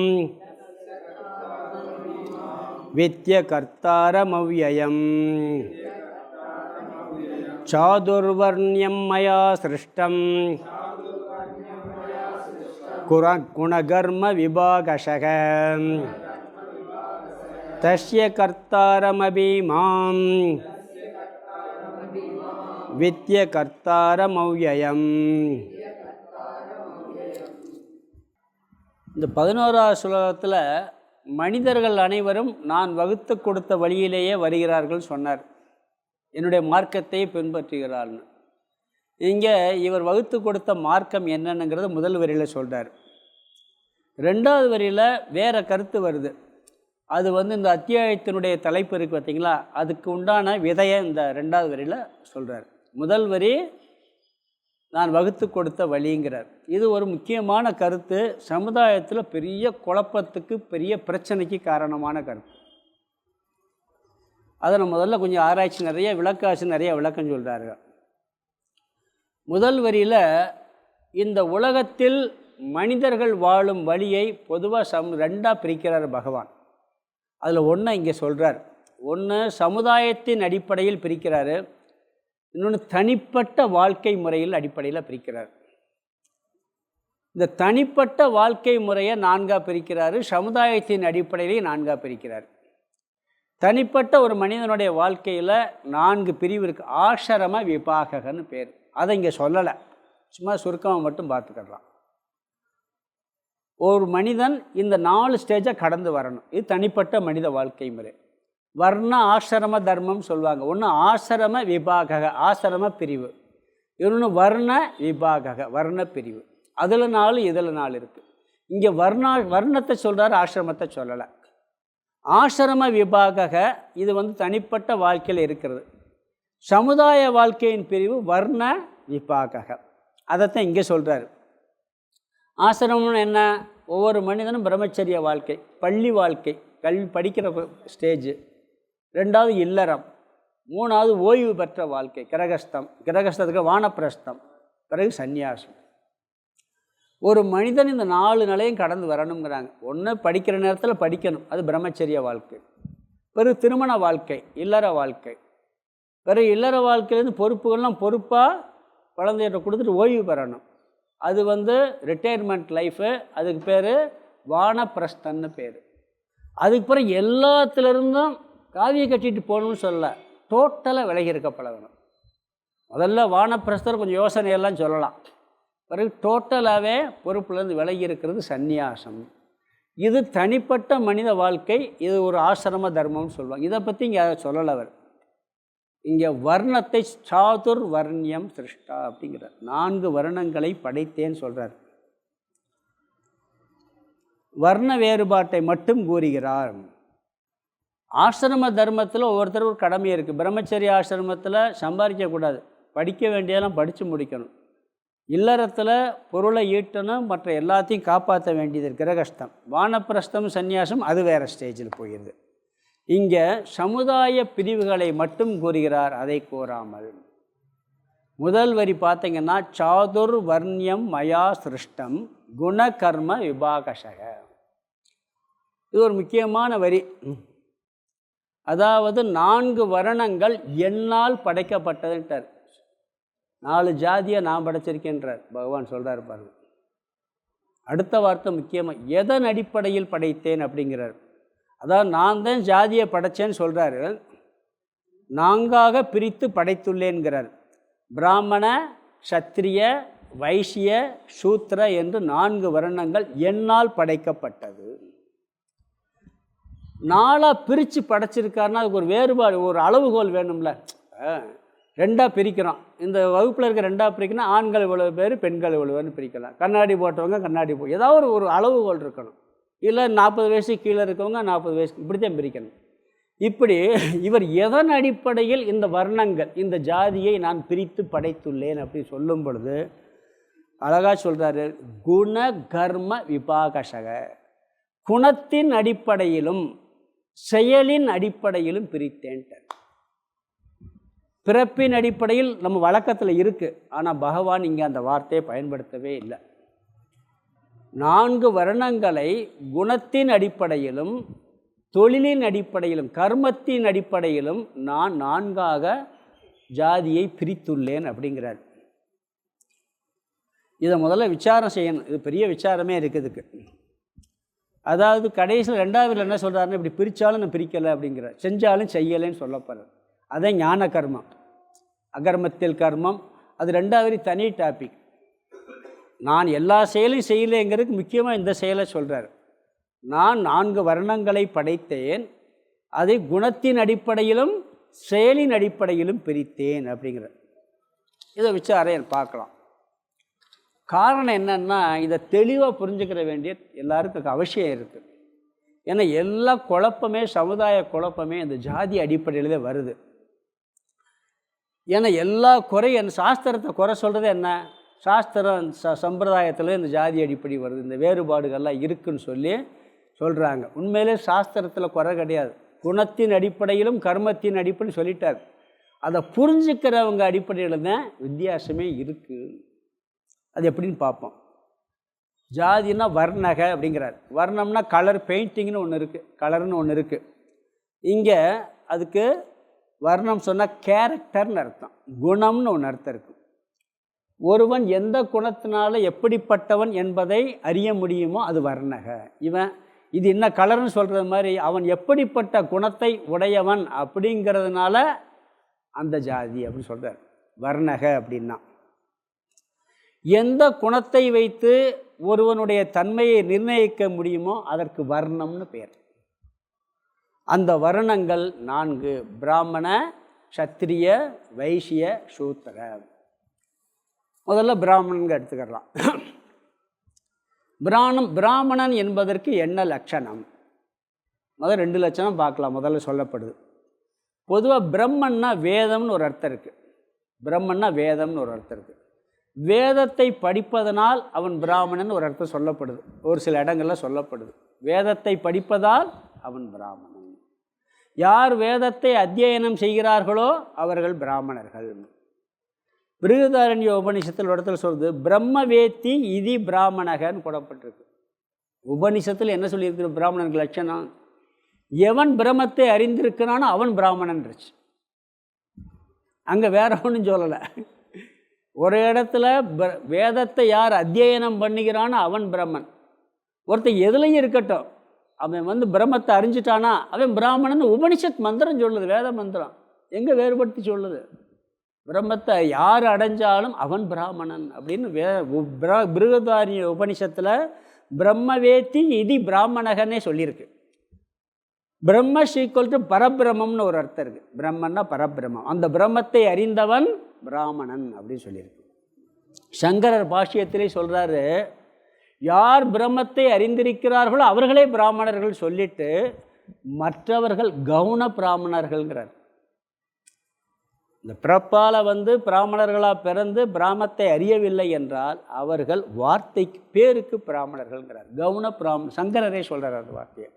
வித்ய கர்த்தாரமவ்யயம். சாதுர்வர்ணியம் மயா சிருஷ்டம் குணகர்ம விபாகசக தஸ்ய கர்த்தாரமபி மாம் வித்ய கர்த்தாரமவ்யயம். இந்த 11வது ஸ்லோகத்தில் மனிதர்கள் அனைவரும் நான் வகுத்து கொடுத்த வழியிலேயே வருகிறார்கள் சொன்னார். என்னுடைய மார்க்கத்தை பின்பற்றுகிறாள்னு. இங்கே இவர் வகுத்து கொடுத்த மார்க்கம் என்னென்னுங்கிறது முதல் வரியில் சொல்கிறார். 2வது வரியில் வேறு கருத்து வருது. அது இந்த அத்தியாயத்தினுடைய தலைப்பு இருக்குது பார்த்தீங்களா, அதுக்கு உண்டான விதையை இந்த 2வது வரியில் சொல்கிறார். முதல் வரி நான் வகுத்து கொடுத்த வழிங்கிறார். இது ஒரு முக்கியமான கருத்து, சமுதாயத்தில் பெரிய குழப்பத்துக்கு, பெரிய பிரச்சனைக்கு காரணமான கருத்து. அதை நம்ம முதல்ல கொஞ்சம் ஆராய்ச்சி, நிறைய விளக்காச்சு, நிறைய விளக்கம் சொல்கிறார்கள். முதல் வரியில் இந்த உலகத்தில் மனிதர்கள் வாழும் வழியை பொதுவாக 2ஆக பிரிக்கிறார் பகவான். அதில் ஒன்றை இங்கே சொல்கிறார். ஒன்று சமுதாயத்தின் அடிப்படையில் பிரிக்கிறாரு, இன்னொன்று தனிப்பட்ட வாழ்க்கை முறையில் அடிப்படையில் பிரிக்கிறார். இந்த தனிப்பட்ட வாழ்க்கை முறையை 4ஆக பிரிக்கிறாரு, சமுதாயத்தின் அடிப்படையிலேயே 4ஆக பிரிக்கிறார். தனிப்பட்ட ஒரு மனிதனுடைய வாழ்க்கையில் 4 பிரிவு இருக்குது. ஆசிரம விபாகன்னு பேர். அதை இங்கே சொல்லலை, சும்மா சுருக்கமாக மட்டும் பார்த்துக்கலாம். ஒரு மனிதன் இந்த 4 ஸ்டேஜை கடந்து வரணும். இது தனிப்பட்ட மனித வாழ்க்கை முறை. வர்ண ஆசிரம தர்மம் சொல்லுவாங்க. ஒன்று ஆசிரம விபாக, ஆசிரம பிரிவு. இன்னொன்று வர்ண விபாக, வர்ண பிரிவு. அதில் 4 இதில் 4 இருக்குது. இங்கே வர்ணத்தை சொல்கிறார், ஆசிரமத்தை சொல்லலை. ஆசிரம விபாக இது தனிப்பட்ட வாழ்க்கையில் இருக்கிறது. சமுதாய வாழ்க்கையின் பிரிவு வர்ண விபாக, அதைத்தான் இங்கே சொல்கிறார். ஆசிரமம்னு என்ன? ஒவ்வொரு மனிதனும் பிரம்மச்சரிய வாழ்க்கை, பள்ளி வாழ்க்கை, கல்வி படிக்கிற ஸ்டேஜ். 2வது இல்லறம். 3வது ஓய்வு பெற்ற வாழ்க்கை, கிரகஸ்தம். கிரகஸ்தத்துக்கு வானப்பிரஸ்தம், பிறகு சந்நியாசம். ஒரு மனிதன் இந்த 4 நிலையும் கடந்து வரணுங்கிறாங்க. ஒன்று படிக்கிற நேரத்தில் படிக்கணும், அது பிரம்மச்சரிய வாழ்க்கை. பிறகு திருமண வாழ்க்கை, இல்லற வாழ்க்கை. பிறகு இல்லற வாழ்க்கையிலேருந்து பொறுப்புகள்லாம் பொறுப்பாக குழந்தைகிட்ட கொடுத்துட்டு ஓய்வு பெறணும், அது ரிட்டையர்மெண்ட் லைஃபு. அதுக்கு பேர் வானப்பிரஸ்தன்னு பேர். அதுக்கு பிறகு எல்லாத்துலேருந்தும் காவியை கட்டிட்டு போகணும்னு சொல்ல, டோட்டலாக விலகி இருக்க பழகணும். முதல்ல வானப்பிரஸ்தர் கொஞ்சம் யோசனையெல்லாம் சொல்லலாம். பிறகு டோட்டலாகவே பொறுப்புலேருந்து விலகி இருக்கிறது சந்நியாசம். இது தனிப்பட்ட மனித வாழ்க்கை. இது ஒரு ஆசிரம தர்மம்னு சொல்லுவாங்க. இதை பற்றி இங்கே சொல்லலை அவர். இங்கே வர்ணத்தை சாதுர் வர்ணியம் சிருஷ்டா அப்படிங்கிறார். 4 வர்ணங்களை படைத்தேன்னு சொல்கிறார். வர்ண வேறுபாட்டை மட்டும் கூறுகிறார். ஆசிரம தர்மத்தில் ஒவ்வொருத்தரும் ஒரு கடமை இருக்குது. பிரம்மச்சரிய ஆசிரமத்தில் சம்பாதிக்கக்கூடாது, படிக்க வேண்டியதெல்லாம் படித்து முடிக்கணும். இல்லறத்தில் பொருளை ஈட்டணும், மற்ற எல்லாத்தையும் காப்பாற்ற வேண்டியது கிரகஸ்தம். வானப்பிரஸ்தம் சந்நியாசம் அது வேறு ஸ்டேஜில் போயிடுது. இங்கே சமுதாய பிரிவுகளை மட்டும் கூறுகிறார், அதை கூறாமல். முதல் வரி பார்த்தீங்கன்னா, சாதுர் வர்ணியம் மயா சிருஷ்டம் குணகர்ம விபாகசக. இது ஒரு முக்கியமான வரி. அதாவது 4 வர்ணங்கள் என்னால் படைக்கப்பட்டதுன்றார். 4 ஜாதியை நான் படைச்சிருக்கேன்றார் பகவான் சொல்கிறார் பாருங்க. அடுத்த வார்த்தை முக்கியமாக, எதன் அடிப்படையில் படைத்தேன் அப்படிங்கிறார். அதாவது நான் தான் ஜாதியை படைத்தேன்னு சொல்கிறாரு, 4ஆக பிரித்து படைத்துள்ளேன்கிறார். பிராமண, சத்திரிய, வைசிய, சூத்திர என்று 4 வர்ணங்கள் என்னால் படைக்கப்பட்டது. 4ஆக பிரித்து படைச்சிருக்காருன்னா அதுக்கு ஒரு வேறுபாடு, ஒரு அளவுகோல் வேணும்ல. 2ஆக பிரிக்கிறோம். இந்த வகுப்பில் இருக்க 2ஆக பிரிக்கணும். ஆண்கள் இவ்வளவு பேர், பெண்கள் இவ்வளவு பேர்னு பிரிக்கலாம். கண்ணாடி போட்டவங்க கண்ணாடி ஏதாவது ஒரு அளவுகோல் இருக்கணும். இல்லை 40 வயசு கீழே இருக்கவங்க 40 வயசு, இப்படி தான் பிரிக்கணும். இப்படி இவர் எதன் அடிப்படையில் இந்த வர்ணங்கள், இந்த ஜாதியை நான் பிரித்து படைத்துள்ளேன் அப்படி சொல்லும் பொழுது அழகாக சொல்கிறாரு, குண கர்ம விபாகசக. குணத்தின் அடிப்படையிலும் செயலின் அடிப்படையிலும் பிரித்தேன்ட்டார். பிறப்பின் அடிப்படையில் நம்ம வழக்கத்தில் இருக்குது, ஆனால் பகவான் இங்கே அந்த வார்த்தையை பயன்படுத்தவே இல்லை. 4 வர்ணங்களை குணத்தின் அடிப்படையிலும் தொழிலின் அடிப்படையிலும் கர்மத்தின் அடிப்படையிலும் நான் 4ஆக ஜாதியை பிரித்துள்ளேன் அப்படிங்கிறார். இதை முதல்ல விசாரம் செய்யணும். இது பெரிய விசாரமே இருக்குதுக்கு. அதாவது கடைசியில் 2வது என்ன சொல்கிறாருன்னு, இப்படி பிரித்தாலும் நான் பிரிக்கலை அப்படிங்கிறார், செஞ்சாலும் செய்யலைன்னு சொல்லப்படுறார். அதே ஞான கர்மம், அகர்மத்தில் கர்மம், அது 2வது தனி டாபிக். நான் எல்லா செயலையும் செய்யலைங்கிறதுக்கு முக்கியமாக இந்த செயலை சொல்கிறார். நான் 4 வர்ணங்களை படைத்தேன், அதை குணத்தின் அடிப்படையிலும் செயலின் அடிப்படையிலும் பிரித்தேன் அப்படிங்கிறார். இதை வச்சு அறையன் பார்க்கலாம். காரணம் என்னன்னா, இதை தெளிவாக புரிஞ்சுக்கிற வேண்டிய எல்லாருக்கும் அவசியம் இருக்குது. ஏன்னா எல்லா குழப்பமே, சமுதாய குழப்பமே இந்த ஜாதி அடிப்படையில் தான் வருது. ஏன்னா எல்லா குறையும் சாஸ்திரத்தை குறை சொல்கிறது என்ன, சாஸ்திரம் சம்பிரதாயத்தில் இந்த ஜாதி அடிப்படை வருது, இந்த வேறுபாடுகள்லாம் இருக்குதுன்னு சொல்லி சொல்கிறாங்க. உண்மையிலே சாஸ்திரத்தில் குறை கிடையாது. குணத்தின் அடிப்படையிலும் கர்மத்தின் அடிப்படையும் சொல்லிட்டார். அதை புரிஞ்சுக்கிறவங்க அடிப்படையில் தான் வித்தியாசமே இருக்குது. அது எப்படின்னு பார்ப்போம். ஜாதினா வர்ணக அப்படிங்கிறார். வர்ணம்னா கலர், பெயிண்டிங்னு ஒன்று இருக்குது, கலர்னு ஒன்று இருக்குது. இங்கே அதுக்கு வர்ணம் சொன்னால் கேரக்டர்னு அர்த்தம், குணம்னு ஒன்று அர்த்தம் இருக்குது. ஒருவன் எந்த குணத்தினால எப்படிப்பட்டவன் என்பதை அறிய முடியுமோ அது வர்ணக. இது என்ன கலர்னு சொல்கிறது மாதிரி அவன் எப்படிப்பட்ட குணத்தை உடையவன் அப்படிங்கிறதுனால அந்த ஜாதி அப்படின்னு சொல்கிறார். வர்ணக அப்படின்னா எந்த குணத்தை வைத்து ஒருவனுடைய தன்மையை நிர்ணயிக்க முடியுமோ அதற்கு வர்ணம்னு பெயர். அந்த வர்ணங்கள் 4: பிராமண, சத்திரிய, வைசிய, சூத்திர. முதல்ல பிராமணங்க எடுத்துக்கலாம். பிராமணன் என்பதற்கு என்ன லட்சணம்? முதல்ல 2 லட்சணம் பார்க்கலாம். முதல்ல சொல்லப்படுது. பொதுவாக பிரம்மன்னா வேதம்னு ஒரு அர்த்தம் இருக்குது. பிரம்மன்னா வேதம்னு ஒரு அர்த்தம் இருக்குது. வேதத்தை படிப்பதனால் அவன் பிராமணன் ஒரு அர்த்தம் சொல்லப்படுது, ஒரு சில இடங்களில் சொல்லப்படுது. வேதத்தை படிப்பதால் அவன் பிராமணன். யார் வேதத்தை அத்தியனம் செய்கிறார்களோ அவர்கள் பிராமணர்கள். பிருகதாரண்ய உபனிஷத்தில் ஒரு இடத்துல சொல்லுது, பிரம்மவேத்தி இதி பிராமணகன்னு கூடப்பட்டிருக்கு. உபனிஷத்தில் என்ன சொல்லியிருக்கு? பிராமணனுக்கு லட்சணம், எவன் பிரம்மத்தை அறிந்திருக்கிறானோ அவன் பிராமணன்றுச்சு. அங்கே வேற ஒன்றும் சொல்லலை. ஒரு இடத்துல வேதத்தை யார் அத்தியனம் பண்ணுகிறானோ அவன் பிரம்மன். ஒருத்தர் எதுலையும் இருக்கட்டும், அவன் பிரம்மத்தை அறிஞ்சிட்டானா அவன் பிராமணன். உபனிஷத் மந்திரம் சொல்லுது, வேத மந்திரம் எங்கே வேறுபடுத்தி சொல்லுது? பிரம்மத்தை யார் அடைஞ்சாலும் அவன் பிராமணன் அப்படின்னு பிருகதாரண்ய உபனிஷத்தில் பிரம்மவேத்தி இதி பிராமணகனே சொல்லியிருக்கு. பிரம்ம ஈக்குவல் டு பரபிரம்மம்னு ஒரு அர்த்தம் இருக்குது. பிரம்மன்னா பரபிரம்மம். அந்த பிரம்மத்தை அறிந்தவன் பிராமணன் அப்படின்னு சொல்லியிருக்கு. சங்கரர் பாஷ்யத்திலே சொல்கிறாரு, யார் பிரம்மத்தை அறிந்திருக்கிறார்களோ அவர்களே பிராமணர்கள் சொல்லிட்டு மற்றவர்கள் கவுன பிராமணர்கள்ங்கிறார். இந்த பிறப்பால் பிராமணர்களாக பிறந்து பிராமத்தை அறியவில்லை என்றால் அவர்கள் வார்த்தைக்கு பேருக்கு பிராமணர்கள்ங்கிறார். கவுன சங்கரரே சொல்கிறார் அந்த வார்த்தையை,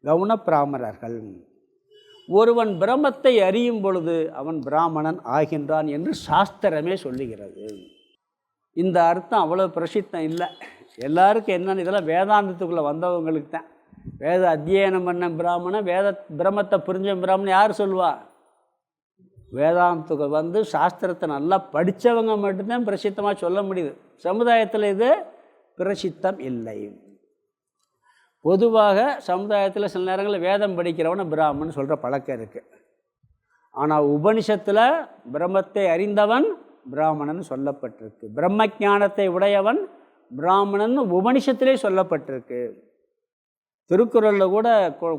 கவுன பிராமணர்கள். ஒருவன் பிரம்மத்தை அறியும் பொழுது அவன் பிராமணன் ஆகின்றான் என்று சாஸ்திரமே சொல்லுகிறது. இந்த அர்த்தம் அவ்வளோ பிரசித்தம் இல்லை. எல்லாருக்கும் என்னென்னு, இதெல்லாம் வேதாந்தத்துக்குள்ளே வந்தவங்களுக்கு தான். வேத அத்தியனம் பண்ண பிராமணன், பிரம்மத்தை புரிஞ்ச பிராமணன் யார் சொல்லுவா? வேதாந்தத்துக்கு சாஸ்திரத்தை நல்லா படித்தவங்க மட்டும்தான் பிரசித்தமாக சொல்ல முடியுது. சமுதாயத்தில் இது பிரசித்தம் இல்லை. பொதுவாக சமுதாயத்தில் சில நேரங்களில் வேதம் படிக்கிறவனை பிராமணன் சொல்கிற பழக்கம் இருக்குது. ஆனால் உபனிஷத்தில் பிரம்மத்தை அறிந்தவன் பிராமணன் சொல்லப்பட்டிருக்கு. பிரம்ம ஞானத்தை உடையவன் பிராமணன் உபனிஷத்திலே சொல்லப்பட்டிருக்கு. திருக்குறளில் கூட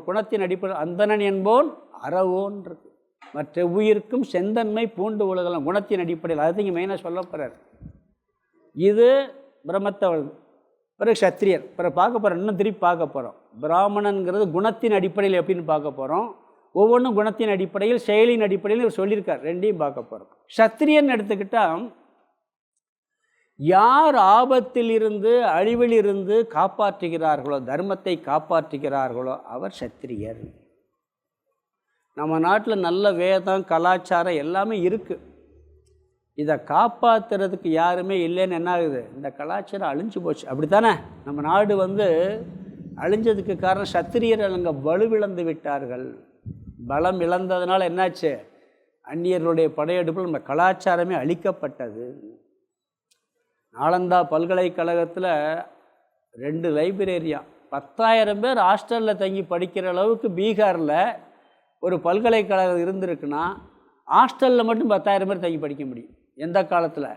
குணத்தின் அடிப்படை அந்தணன் என்போன் அறவோன் இருக்கு. மற்ற உயிருக்கும் செந்தன்மை பூண்டு உலகலாம் குணத்தின் அடிப்படையில். அது இங்கே மெயினாக சொல்லப்படுறார். இது பிரம்மத்தை. பிறகு சத்திரியர். பிறகு பார்க்க போகிறோம், இன்னும் திருப்பி பார்க்க போகிறோம். பிராமணன்கிறது குணத்தின் அடிப்படையில் எப்படின்னு பார்க்க போகிறோம். ஒவ்வொன்றும் குணத்தின் அடிப்படையில், செயலின் அடிப்படையில் இவர் சொல்லியிருக்கார். ரெண்டையும் பார்க்க போகிறோம். சத்திரியன் எடுத்துக்கிட்டால் யார் ஆபத்திலிருந்து அழிவிலிருந்து காப்பாற்றுகிறார்களோ, தர்மத்தை காப்பாற்றுகிறார்களோ அவர் சத்திரியர். நம்ம நாட்டில் நல்ல வேதம், கலாச்சாரம் எல்லாமே இருக்குது. இதை காப்பாற்றுறதுக்கு யாருமே இல்லைன்னு என்ன ஆகுது? இந்த கலாச்சாரம் அழிஞ்சு போச்சு. அப்படி தானே? நம்ம நாடு அழிஞ்சதுக்கு காரணம் சத்திரியர்கள் அங்கே வலுவிழந்து விட்டார்கள். பலம் இழந்ததுனால என்னாச்சு? அந்நியர்களுடைய படையெடுப்பில் நம்ம கலாச்சாரமே அழிக்கப்பட்டது. நாலந்தா பல்கலைக்கழகத்தில் 2 லைப்ரரியா 10,000 பேர் ஹாஸ்டலில் தங்கி படிக்கிற அளவுக்கு பீகாரில் ஒரு பல்கலைக்கழகம் இருந்திருக்குன்னா ஹாஸ்டலில் மட்டும் 10,000 பேர் தங்கி படிக்க முடியும். எந்த காலத்தில்?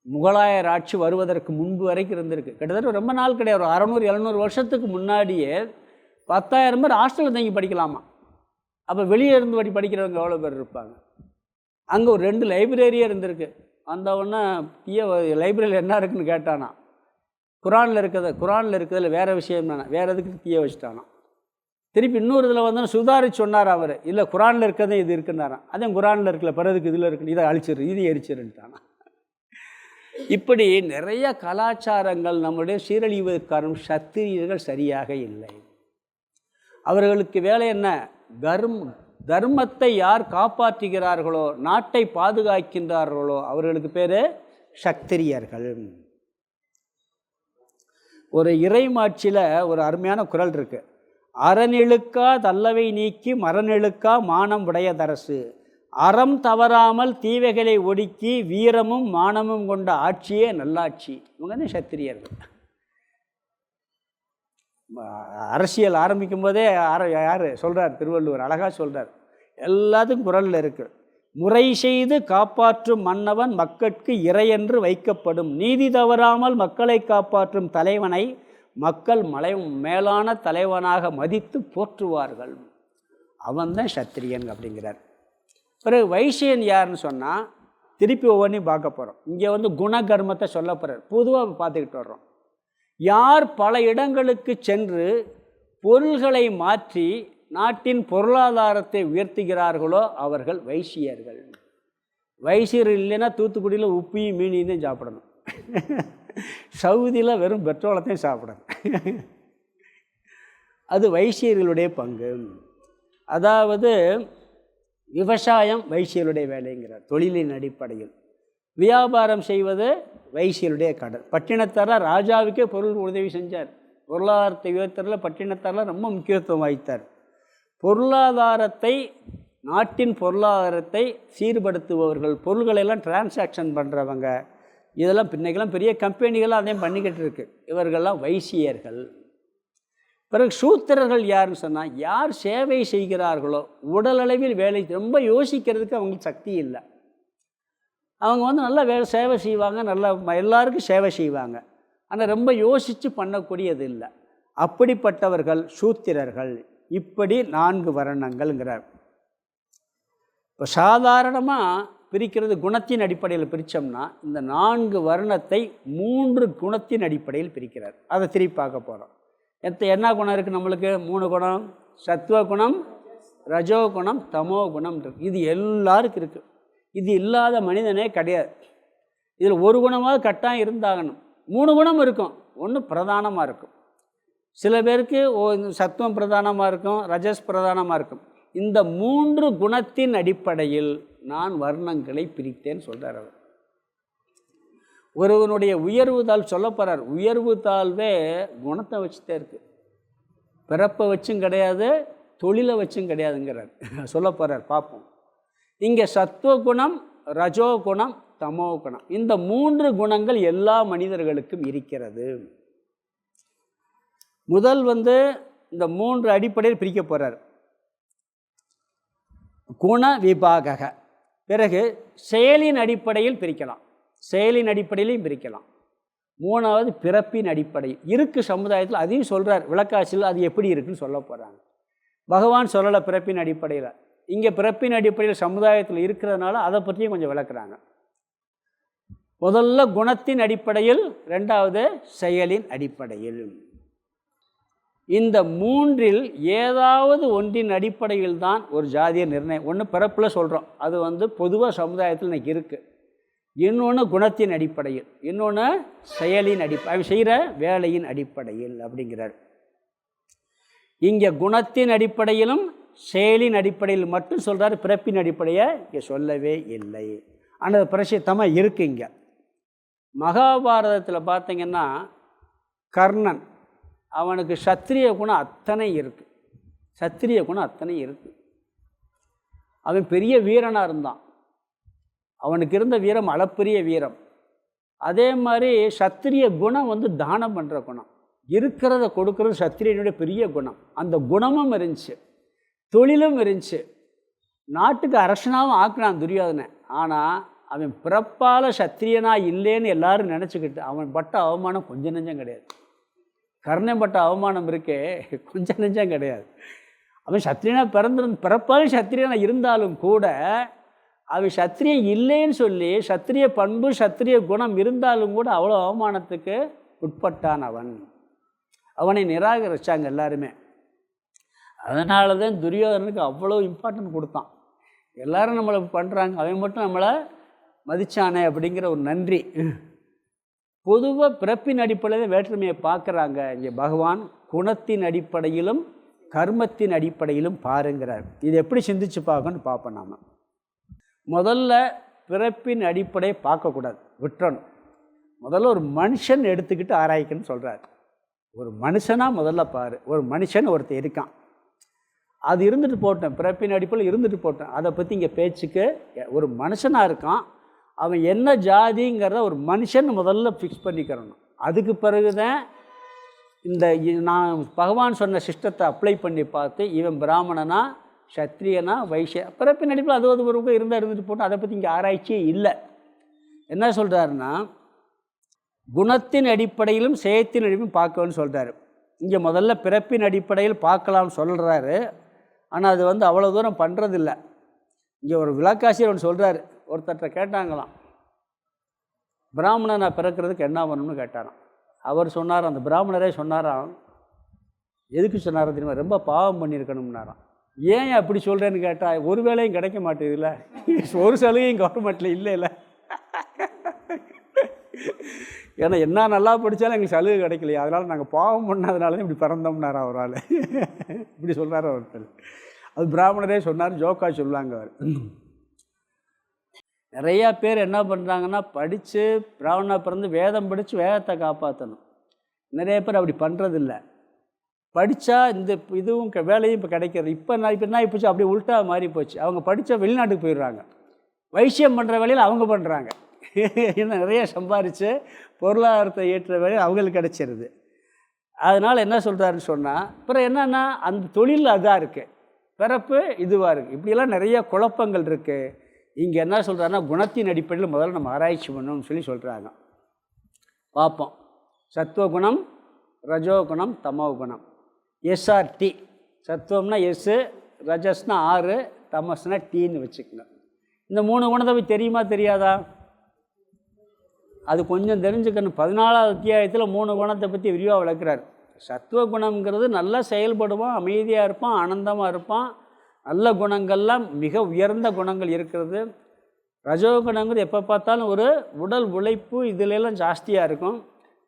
முகலாயர் ஆட்சி வருவதற்கு முன்பு வரைக்கும் இருந்திருக்கு. கிட்டத்தட்ட ரொம்ப நாள் கிடையாது, ஒரு 600-700 வருஷத்துக்கு முன்னாடியே 10,000 பேர் ஹாஸ்டலில் தங்கி படிக்கலாமா? அப்போ வெளியே இருந்து படிக்கிறவங்க எவ்வளோ பேர் இருப்பாங்க? அங்கே ஒரு 2 லைப்ரரியே இருந்திருக்கு. வந்தவுடனே லைப்ரரியில் என்ன இருக்குதுன்னு கேட்டானா, குரானில் இருக்கிறதுல வேறு விஷயம் தானே, வேறு எதுக்கு தீய வச்சுட்டானா. திருப்பி இன்னொரு இதில் சுதாரிச்சு சொன்னார் அவர். இல்லை, குரானில் இருக்கிறதே இது இருக்குன்னாரான். அதே குரானில் இருக்கல, பிறதுக்கு இதில் இருக்குன்னு இதை அழிச்சிரு, இது எரிச்சிருன்ட்டானா. இப்படி நிறைய கலாச்சாரங்கள் நம்முடைய சீரழிவதற்கு காரணம் சத்திரியர்கள் சரியாக இல்லை. அவர்களுக்கு வேலை என்ன? தர்மத்தை யார் காப்பாற்றுகிறார்களோ, நாட்டை பாதுகாக்கின்றார்களோ அவர்களுக்கு பேர் சத்திரியர்கள். ஒரு இறைமாட்சியில் ஒரு அருமையான குறள் இருக்குது. அறநிழுக்கா தல்லவை நீக்கி மரநிழுக்கா மானம் உடையதரசு. அறம் தவறாமல் தீவைகளை ஒடுக்கி வீரமும் மானமும் கொண்ட ஆட்சியே நல்லாட்சி. இவங்க தான் சத்திரியர்கள். அரசியல் ஆரம்பிக்கும் போதே யார் சொல்கிறார்? திருவள்ளுவர் அழகாக சொல்கிறார். எல்லாத்துக்கும் குரலில் இருக்குது. முறை செய்து காப்பாற்றும் மன்னவன் மக்கட்கு இறையென்று வைக்கப்படும். நீதி தவறாமல் மக்களை காப்பாற்றும் தலைவனை மக்கள் மேலான தலைவனாக மதித்து போற்றுவார்கள். அவன்தான் சத்திரியன் அப்படிங்கிறார். பிறகு வைசியன் யாருன்னு சொன்னால் திருப்பி ஒவ்வொன்றையும் பார்க்க போகிறோம். இங்கே குணகர்மத்தை சொல்ல போகிறார். பொதுவாக பார்த்துக்கிட்டு வர்றோம். யார் பல இடங்களுக்கு சென்று பொருள்களை மாற்றி நாட்டின் பொருளாதாரத்தை உயர்த்துகிறார்களோ அவர்கள் வைசியர்கள். வைசியர் இல்லைன்னா தூத்துக்குடியில் உப்பையும் மீனையும் தான் சாப்பிடணும். சவுதியில் வெறும் பெட்ரோலத்தையும் சாப்பிடணும். அது வைசியர்களுடைய பங்கு. அதாவது விவசாயம் வைசியருடைய வேலைங்கிறார். தொழிலின் அடிப்படையில் வியாபாரம் செய்வது வைசியருடைய கடன். பட்டினத்தார் ராஜாவுக்கே பொருள் உதவி செஞ்சார். பொருளாதாரத்தை உயர்த்தரில் பட்டினத்தாரில் ரொம்ப முக்கியத்துவம் வாய்த்தார். பொருளாதாரத்தை, நாட்டின் பொருளாதாரத்தை சீர்படுத்துபவர்கள், பொருள்களெல்லாம் டிரான்சாக்ஷன் பண்ணுறவங்க, இதெல்லாம் பின்னைக்கெல்லாம் பெரிய கம்பெனிகள்லாம் அதையும் பண்ணிக்கிட்டு இருக்கு. இவர்கள்லாம் வைசியர்கள். பிறகு சூத்திரர்கள் யாருன்னு சொன்னால், யார் சேவை செய்கிறார்களோ, உடலளவில் வேலை ரொம்ப யோசிக்கிறதுக்கு அவங்களுக்கு சக்தி இல்லை. அவங்க நல்லா சேவை செய்வாங்க, நல்லா எல்லாருக்கும் சேவை செய்வாங்க, ஆனால் ரொம்ப யோசித்து பண்ணக்கூடியது இல்லை. அப்படிப்பட்டவர்கள் சூத்திரர்கள். இப்படி 4 வர்ணங்கள்ங்கிறார். இப்போ சாதாரணமாக பிரிக்கிறது குணத்தின் அடிப்படையில் பிரித்தோம்னா, இந்த 4 வர்ணத்தை 3 குணத்தின் அடிப்படையில் பிரிக்கிறார். அதை திருப்பி பார்க்க போகிறோம். என்ன குணம் இருக்குது நம்மளுக்கு? 3 குணம். சத்துவ குணம், ரஜோ குணம், தமோ குணம் இருக்குது. இது எல்லாருக்கும் இருக்குது. இது இல்லாத மனிதனே கிடையாது. இதில் ஒரு குணமாவது கட்டாயம் இருந்தாகணும். 3 குணம் இருக்கும். ஒன்று பிரதானமாக இருக்கும். சில பேருக்கு சத்துவம் பிரதானமாக இருக்கும், ரஜஸ் பிரதானமாக இருக்கும். இந்த 3 குணத்தின் அடிப்படையில் நான் வர்ணங்களை பிரித்தேன்னு சொல்கிறார் அவர். ஒருவனுடைய உயர்வு தாழ் சொல்ல போகிறார். உயர்வு தாழ்வே குணத்தை வச்சுட்டே இருக்குது. பிறப்பை வச்சும் கிடையாது, தொழிலை வச்சும் கிடையாதுங்கிறார். சொல்ல போகிறார், பார்ப்போம். இங்கே சத்துவகுணம், ரஜோகுணம், தமோ குணம், இந்த 3 குணங்கள் எல்லா மனிதர்களுக்கும் இருக்கிறது. முதல் இந்த 3 அடிப்படையில் பிரிக்க போகிறார். குண விபாக. பிறகு செயலின் அடிப்படையில் பிரிக்கலாம், செயலின் அடிப்படையிலையும் பிரிக்கலாம். 3வது பிறப்பின் அடிப்படையில் இருக்குது சமுதாயத்தில். அதையும் சொல்கிறார் விளக்காட்சியில். அது எப்படி இருக்குன்னு சொல்ல போகிறாங்க. பகவான் சொல்லலை பிறப்பின் அடிப்படையில். இங்கே பிறப்பின் அடிப்படையில் சமுதாயத்தில் இருக்கிறதுனால அதை பற்றியும் கொஞ்சம் விளக்குறாங்க. முதல்ல குணத்தின் அடிப்படையில், 2வது செயலின் அடிப்படையில். இந்த 3இல் ஏதாவது ஒன்றின் அடிப்படையில் தான் ஒரு ஜாதிய நிர்ணயம். ஒன்று பிறப்பில் சொல்கிறோம், அது பொதுவாக சமுதாயத்தில் இன்றைக்கி இருக்குது. இன்னொன்று குணத்தின் அடிப்படையில், இன்னொன்று செயலின் அவன் செய்கிற வேலையின் அடிப்படையில் அப்படிங்கிறார். இங்கே குணத்தின் அடிப்படையிலும் செயலின் அடிப்படையில் மட்டும் சொல்கிறார். பிறப்பின் அடிப்படையை இங்கே சொல்லவே இல்லை. ஆனால் பிரசித்தமாக இருக்குது. இங்கே மகாபாரதத்தில் பார்த்திங்கன்னா கர்ணன், அவனுக்கு சத்திரிய குணம் அத்தனை இருக்குது. சத்திரிய குணம் அத்தனை இருக்குது. அவன் பெரிய வீரனாக இருந்தான். அவனுக்கு இருந்த வீரம் அளப்பரிய வீரம். அதே மாதிரி சத்திரிய குணம் தானம் பண்ணுற குணம், இருக்கிறத கொடுக்கறது சத்திரியனுடைய பெரிய குணம். அந்த குணமும் இருந்துச்சு, தொழிலும் இருந்துச்சு. நாட்டுக்கு அரசனாகவும் ஆக்கினான் துரியோதனை. ஆனால் அவன் பிறப்பால் சத்திரியனாக இல்லைன்னு எல்லாரும் நினச்சிக்கிட்டு அவன் பட்ட அவமானம் கொஞ்சம் நெஞ்சம் கிடையாது. கர்ணன் பட்ட அவமானம் இருக்கே கொஞ்சம் நெஞ்சம் கிடையாது. அவன் சத்திரியனாக பிறப்பாலும் சத்திரியனாக இருந்தாலும் கூட அவன் சத்திரியன் இல்லைன்னு சொல்லி, சத்திரிய பண்பு சத்திரிய குணம் இருந்தாலும் கூட அவ்வளோ அவமானத்துக்கு உட்பட்டான். அவனை நிராகரித்தாங்க எல்லாருமே. அதனால தான் துரியோதனனுக்கு அவ்வளோ இம்பார்ட்டன்ட் கொடுத்தான். எல்லோரும் நம்மளை பண்ணுறாங்க, அவன் மட்டும் நம்மளை மதித்தானே அப்படிங்கிற ஒரு நன்றி. பொதுவாக பிறப்பின் அடிப்படையில் வேற்றுமையை பார்க்குறாங்க. இங்கே பகவான் குணத்தின் அடிப்படையிலும் கர்மத்தின் அடிப்படையிலும் பாருங்கிறார். இது எப்படி சிந்திச்சு பார்க்கணும்னு பார்ப்போம். நாம் முதல்ல பிறப்பின் அடிப்படையை பார்க்கக்கூடாது, விட்டுறணும். முதல்ல ஒரு மனுஷன் எடுத்துக்கிட்டு ஆராய்க்கணும்னு சொல்கிறார். ஒரு மனுஷனாக முதல்ல பாரு. ஒரு மனுஷன் ஒருத்தர் இருக்கான், அது இருந்துட்டு போட்டேன், பிறப்பின் அடிப்படையில் இருந்துட்டு போட்டேன், அதை பற்றி இங்கே பேச்சுக்கு. ஒரு மனுஷனாக இருக்கான், அவன் என்ன ஜாதிங்கிறத ஒரு மனுஷன் முதல்ல ஃபிக்ஸ் பண்ணிக்கிறணும். அதுக்கு பிறகு தான் இந்த நான் பகவான் சொன்ன சிஸ்டத்தை அப்ளை பண்ணி பார்த்து இவன் பிராமணனா சத்திரியனா வைசிய பிறப்பின் அடிப்படையில் அது ஒரு பக்கம் இருந்தால் இருந்துட்டு போட்டோம். அதை பற்றி இங்கே ஆராய்ச்சியே இல்லை. என்ன சொல்கிறாருன்னா, குணத்தின் அடிப்படையிலும் செயத்தின் அடிப்படையும் பார்க்கணும்னு சொல்கிறாரு. இங்கே முதல்ல பிறப்பின் அடிப்படையில் பார்க்கலாம்னு சொல்கிறாரு. ஆனால் அது அவ்வளோ தூரம் பண்ணுறதில்லை. இங்கே ஒரு விளக்காசிரியர் ஒன்று சொல்கிறாரு. ஒருத்தர்கிட்ட கேட்டாங்களாம், பிராமணனை பிறக்கிறதுக்கு என்ன பண்ணணும்னு கேட்டாராம். அவர் சொன்னார், அந்த பிராமணரே சொன்னாராம், எதுக்கு சொன்னாரோ தெரியுமா, ரொம்ப பாவம் பண்ணியிருக்கணும்னாராம். ஏன் அப்படி சொல்கிறேன்னு கேட்டால், ஒரு வேலையும் கிடைக்க மாட்டேதுல்ல, ஒரு சலுகையும் கவர்மெண்ட்டில் இல்லை. ஏன்னா என்ன நல்லா படித்தாலும் எங்களுக்கு சலுகை கிடைக்கலையா, அதனால் நாங்கள் பாவம் பண்ணாதனால தான் இப்படி பிறந்தோம்னாரா அவரால். இப்படி சொல்கிறார் ஒருத்தர். அது பிராமணரே சொன்னார், ஜோக்கா சொல்லுவாங்க அவர். நிறையா பேர் என்ன பண்ணுறாங்கன்னா, படித்து பிராமணா பிறந்து வேதம் படித்து வேதத்தை காப்பாற்றணும். நிறைய பேர் அப்படி பண்ணுறதில்ல. படித்தா இந்த இதுவும் வேலையும் இப்போ கிடைக்கிறது. இப்போ என்ன ஆகிப்போச்சு, அப்படியே உள்ட்டா மாறி போச்சு. அவங்க படித்தா வெளிநாட்டுக்கு போயிடுறாங்க, வைசியம் பண்ணுற வேலையில் அவங்க பண்ணுறாங்க. இன்னும் நிறைய சம்பாரித்து பொருளாதாரத்தை ஏற்ற வேலையில் அவங்களுக்கு கிடைச்சிருது. அதனால் என்ன சொல்கிறாருன்னு சொன்னால், அப்புறம் என்னென்னா அந்த தொழில் அதாக இருக்குது, பிறப்பு இதுவாக இருக்குது, இப்படியெல்லாம் நிறைய குழப்பங்கள் இருக்குது. இங்கே என்ன சொல்கிறாருன்னா, குணத்தின் அடிப்படையில் முதல்ல நம்ம ஆராய்ச்சி பண்ணணும்னு சொல்லி சொல்கிறாங்க. பார்ப்போம். சத்துவகுணம், ரஜோகுணம், தமோகுணம். எஸ்ஆர்டி. சத்துவம்னா எஸ்ஸு, ரஜஸ்னா 6, தமஸ்னா டீன்னு வச்சுக்கோங்க. இந்த 3 குணத்தை பற்றி தெரியுமா தெரியாதா? அது கொஞ்சம் தெரிஞ்சுக்கணும். 14வது அத்தியாயத்தில் 3 குணத்தை பற்றி விரிவாக விளக்குறார். சத்துவகுணம்ங்கிறது நல்லா செயல்படுவான், அமைதியாக இருப்பான், ஆனந்தமாக இருப்பான், நல்ல குணங்கள்லாம் மிக உயர்ந்த குணங்கள் இருக்கிறது. ரஜோகுணங்கிறது எப்போ பார்த்தாலும் ஒரு உடல் உழைப்பு இதிலெல்லாம் ஜாஸ்தியாக இருக்கும்.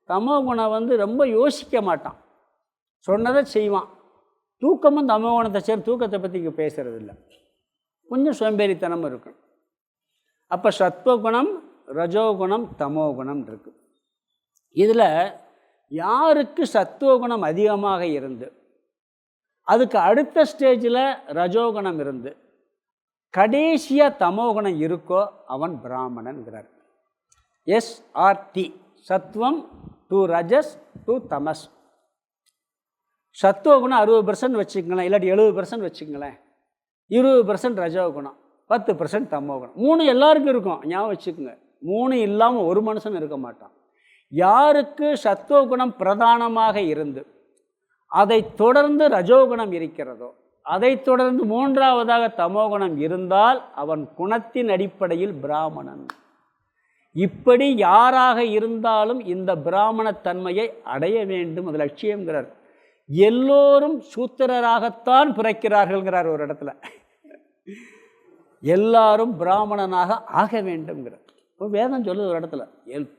தமோ குணம் ரொம்ப யோசிக்க மாட்டான், சொன்னதை செய்வான். தூக்கமும் தமோ குணத்தை சேரும். தூக்கத்தை பற்றி இங்கே பேசுகிறது இல்லை, கொஞ்சம் சோம்பேறித்தனம் இருக்கும். அப்போ சத்வகுணம், ரஜோகுணம், தமோகுணம் இருக்குது. இதில் யாருக்கு சத்துவகுணம் அதிகமாக இருந்து அதுக்கு அடுத்த ஸ்டேஜில் ரஜோகுணம் இருந்து கடைசியாக தமோகுணம் இருக்கோ அவன் பிராமணன்கிறார். எஸ்ஆர்டி. சத்வம் டு ரஜஸ் டு தமஸ். சத்துவகுணம் 60% வச்சுக்கங்களேன், இல்லாட்டி 70% வச்சுக்கங்களேன். 20% ரஜோகுணம், 10% தமோகுணம். 3 எல்லாருக்கும் இருக்கும், ஞாபகம் வச்சுக்கோங்க. 3 இல்லாமல் ஒரு மனுஷன் இருக்க மாட்டான். யாருக்கு சத்துவகுணம் பிரதானமாக இருந்து அதை தொடர்ந்து ரஜோகுணம் இருக்கிறதோ, அதை தொடர்ந்து 3ஆவதாக தமோகுணம் இருந்தால் அவன் குணத்தின் அடிப்படையில் பிராமணன். இப்படி யாராக இருந்தாலும் இந்த பிராமணத்தன்மையை அடைய வேண்டும், அது லட்சியங்கிறார். எல்லோரும் சூத்திரராகத்தான் பிறக்கிறார்கள்ங்கிறார் ஒரு இடத்துல. எல்லாரும் பிராமணனாக ஆக வேண்டும்ங்கிறார். இப்போ வேதம் சொல்லுது ஒரு இடத்துல,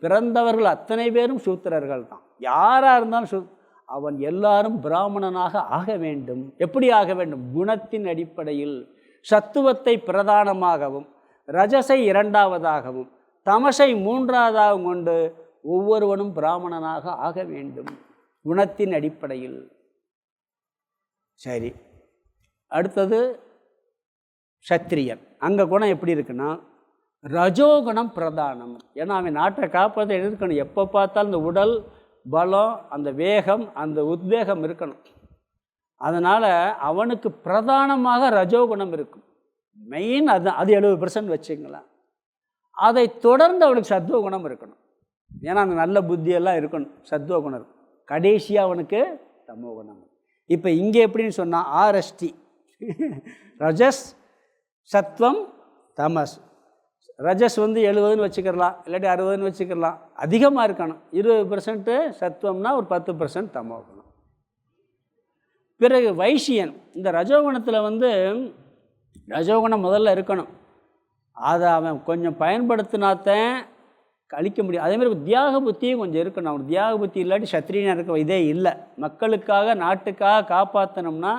பிறந்தவர்கள் அத்தனை பேரும் சூத்திரர்கள் தான். யாராக இருந்தாலும் அவன் எல்லாரும் பிராமணனாக ஆக வேண்டும். எப்படி ஆக வேண்டும்? குணத்தின் அடிப்படையில். சத்துவத்தை பிரதானமாகவும் ரஜசை 2ஆவதாகவும் தமசை 3ஆவதாகவும் கொண்டு ஒவ்வொருவனும் பிராமணனாக ஆக வேண்டும், குணத்தின் அடிப்படையில். சரி, அடுத்தது சத்திரியன். அங்கே குணம் எப்படி இருக்குன்னா, ரஜோகுணம் பிரதானம். ஏன்னா அவன் நாட்டை காப்பாற்ற இருக்கணும். எப்போ பார்த்தாலும் இந்த உடல் பலம், அந்த வேகம், அந்த உத்வேகம் இருக்கணும். அதனால் அவனுக்கு பிரதானமாக ரஜோகுணம் இருக்கும். மெயின் அது 70% வச்சுங்களேன். அதை தொடர்ந்து அவனுக்கு சத்துவகுணம் இருக்கணும். ஏன்னா அந்த நல்ல புத்தியெல்லாம் இருக்கணும், சத்துவகுணம் இருக்கும். கடைசியாக அவனுக்கு தமோகுணம். இப்போ இங்கே எப்படின்னு சொன்னால் ஆர்எஸ்டி, ரஜஸ், சத்வம், தமஸ். ரஜஸ் 70ன்னு வச்சுக்கலாம், இல்லாட்டி 60ன்னு வச்சுக்கலாம். அதிகமாக இருக்கணும். 20% சத்துவம்னா ஒரு 10% தமோகுணம். பிறகு வைசியன். இந்த ரஜோகுணத்தில் ரஜோகுணம் முதல்ல இருக்கணும். அதை அவன் கொஞ்சம் பயன்படுத்தினாத்தான் அழிக்க முடியும். அதேமாதிரி தியாக புத்தியும் கொஞ்சம் இருக்கணும். அவன் தியாக புத்தி இல்லாட்டி சத்திரியனாக இருக்க இதே இல்லை. மக்களுக்காக நாட்டுக்காக காப்பாற்றணும்னா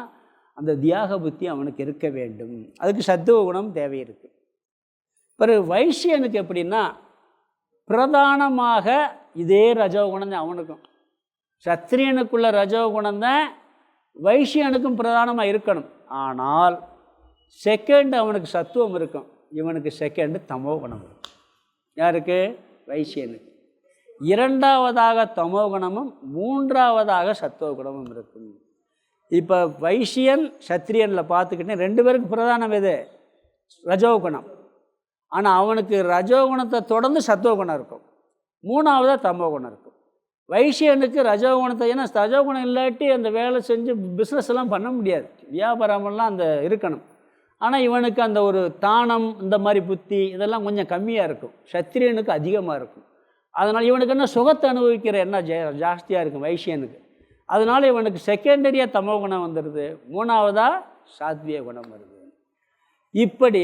அந்த தியாக புத்தி அவனுக்கு இருக்க வேண்டும். அதுக்கு சத்துவ குணம் தேவை இருக்குது. பிறகு வைசியனுக்கு எப்படின்னா, பிரதானமாக இதே ரஜோகுணம் தான் அவனுக்கும். சத்திரியனுக்குள்ள ரஜோகுணம் தான் வைசியனுக்கும் பிரதானமாக இருக்கணும். ஆனால் செகண்ட் அவனுக்கு சத்துவம் இருக்கும், இவனுக்கு செகண்டு தமோ குணம் இருக்கும். யாருக்கு? வைசியனுக்கு. இரண்டாவதாக தமோ குணமும் மூன்றாவதாக சத்துவ குணமும் இருக்கும். இப்போ வைசியன் சத்திரியனில் பார்த்துக்கிட்டே 2 பேருக்கு பிரதானம் எது? ரஜோகுணம். ஆனால் அவனுக்கு ரஜோகுணத்தை தொடர்ந்து சத்துவகுணம் இருக்கும், மூணாவதாக தமோ குணம் இருக்கும். வைசியனுக்கு ரஜோகுணத்தை, ஏன்னா ரஜோகுணம் இல்லாட்டி அந்த வேலை செஞ்சு பிஸ்னஸ் எல்லாம் பண்ண முடியாது, வியாபாரமெல்லாம் அந்த இருக்கணும். ஆனால் இவனுக்கு அந்த ஒரு தானம், இந்த மாதிரி புத்தி இதெல்லாம் கொஞ்சம் கம்மியாக இருக்கும், சத்திரியனுக்கு அதிகமாக இருக்கும். அதனால் இவனுக்கு என்ன சுகத்தை அனுபவிக்கிற என்ன ஜாஸ்தியாக இருக்கும் வைசியனுக்கு. அதனால் இவனுக்கு செகண்டரியாக தமோ குணம் வந்துடுது, மூணாவதாக சாத்விய குணம் வருது. இப்படி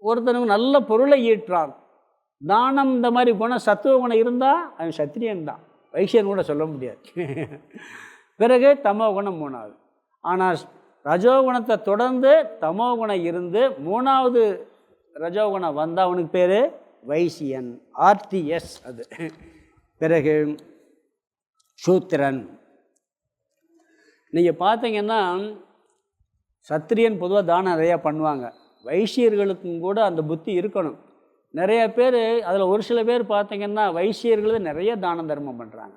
ஒருத்தனுக்கு நல்ல பொருளை ஈட்டுறான், தானம் இந்த மாதிரி குணம் சத்துவ குணம் இருந்தால் அவன் சத்திரியன் தான், வைசியன் கூட சொல்ல முடியாது. பிறகு தமோ குணம் மூணாவது. ஆனால் ரஜோகுணத்தை தொடர்ந்து தமோ குணம் இருந்து மூணாவது ரஜோகுணம் வந்தால் அவனுக்கு பேர் வைசியன், ஆர்டிஎஸ் அது. பிறகு சூத்திரன். நீங்கள் பார்த்தீங்கன்னா சத்திரியன் பொதுவாக தானம் நிறையா பண்ணுவாங்க, வைசியர்களுக்கும் கூட அந்த புத்தி இருக்கணும். நிறைய பேர் அதில் ஒரு சில பேர் பார்த்திங்கன்னா வைசியர்கள் நிறைய தான தர்மம் பண்ணுறாங்க,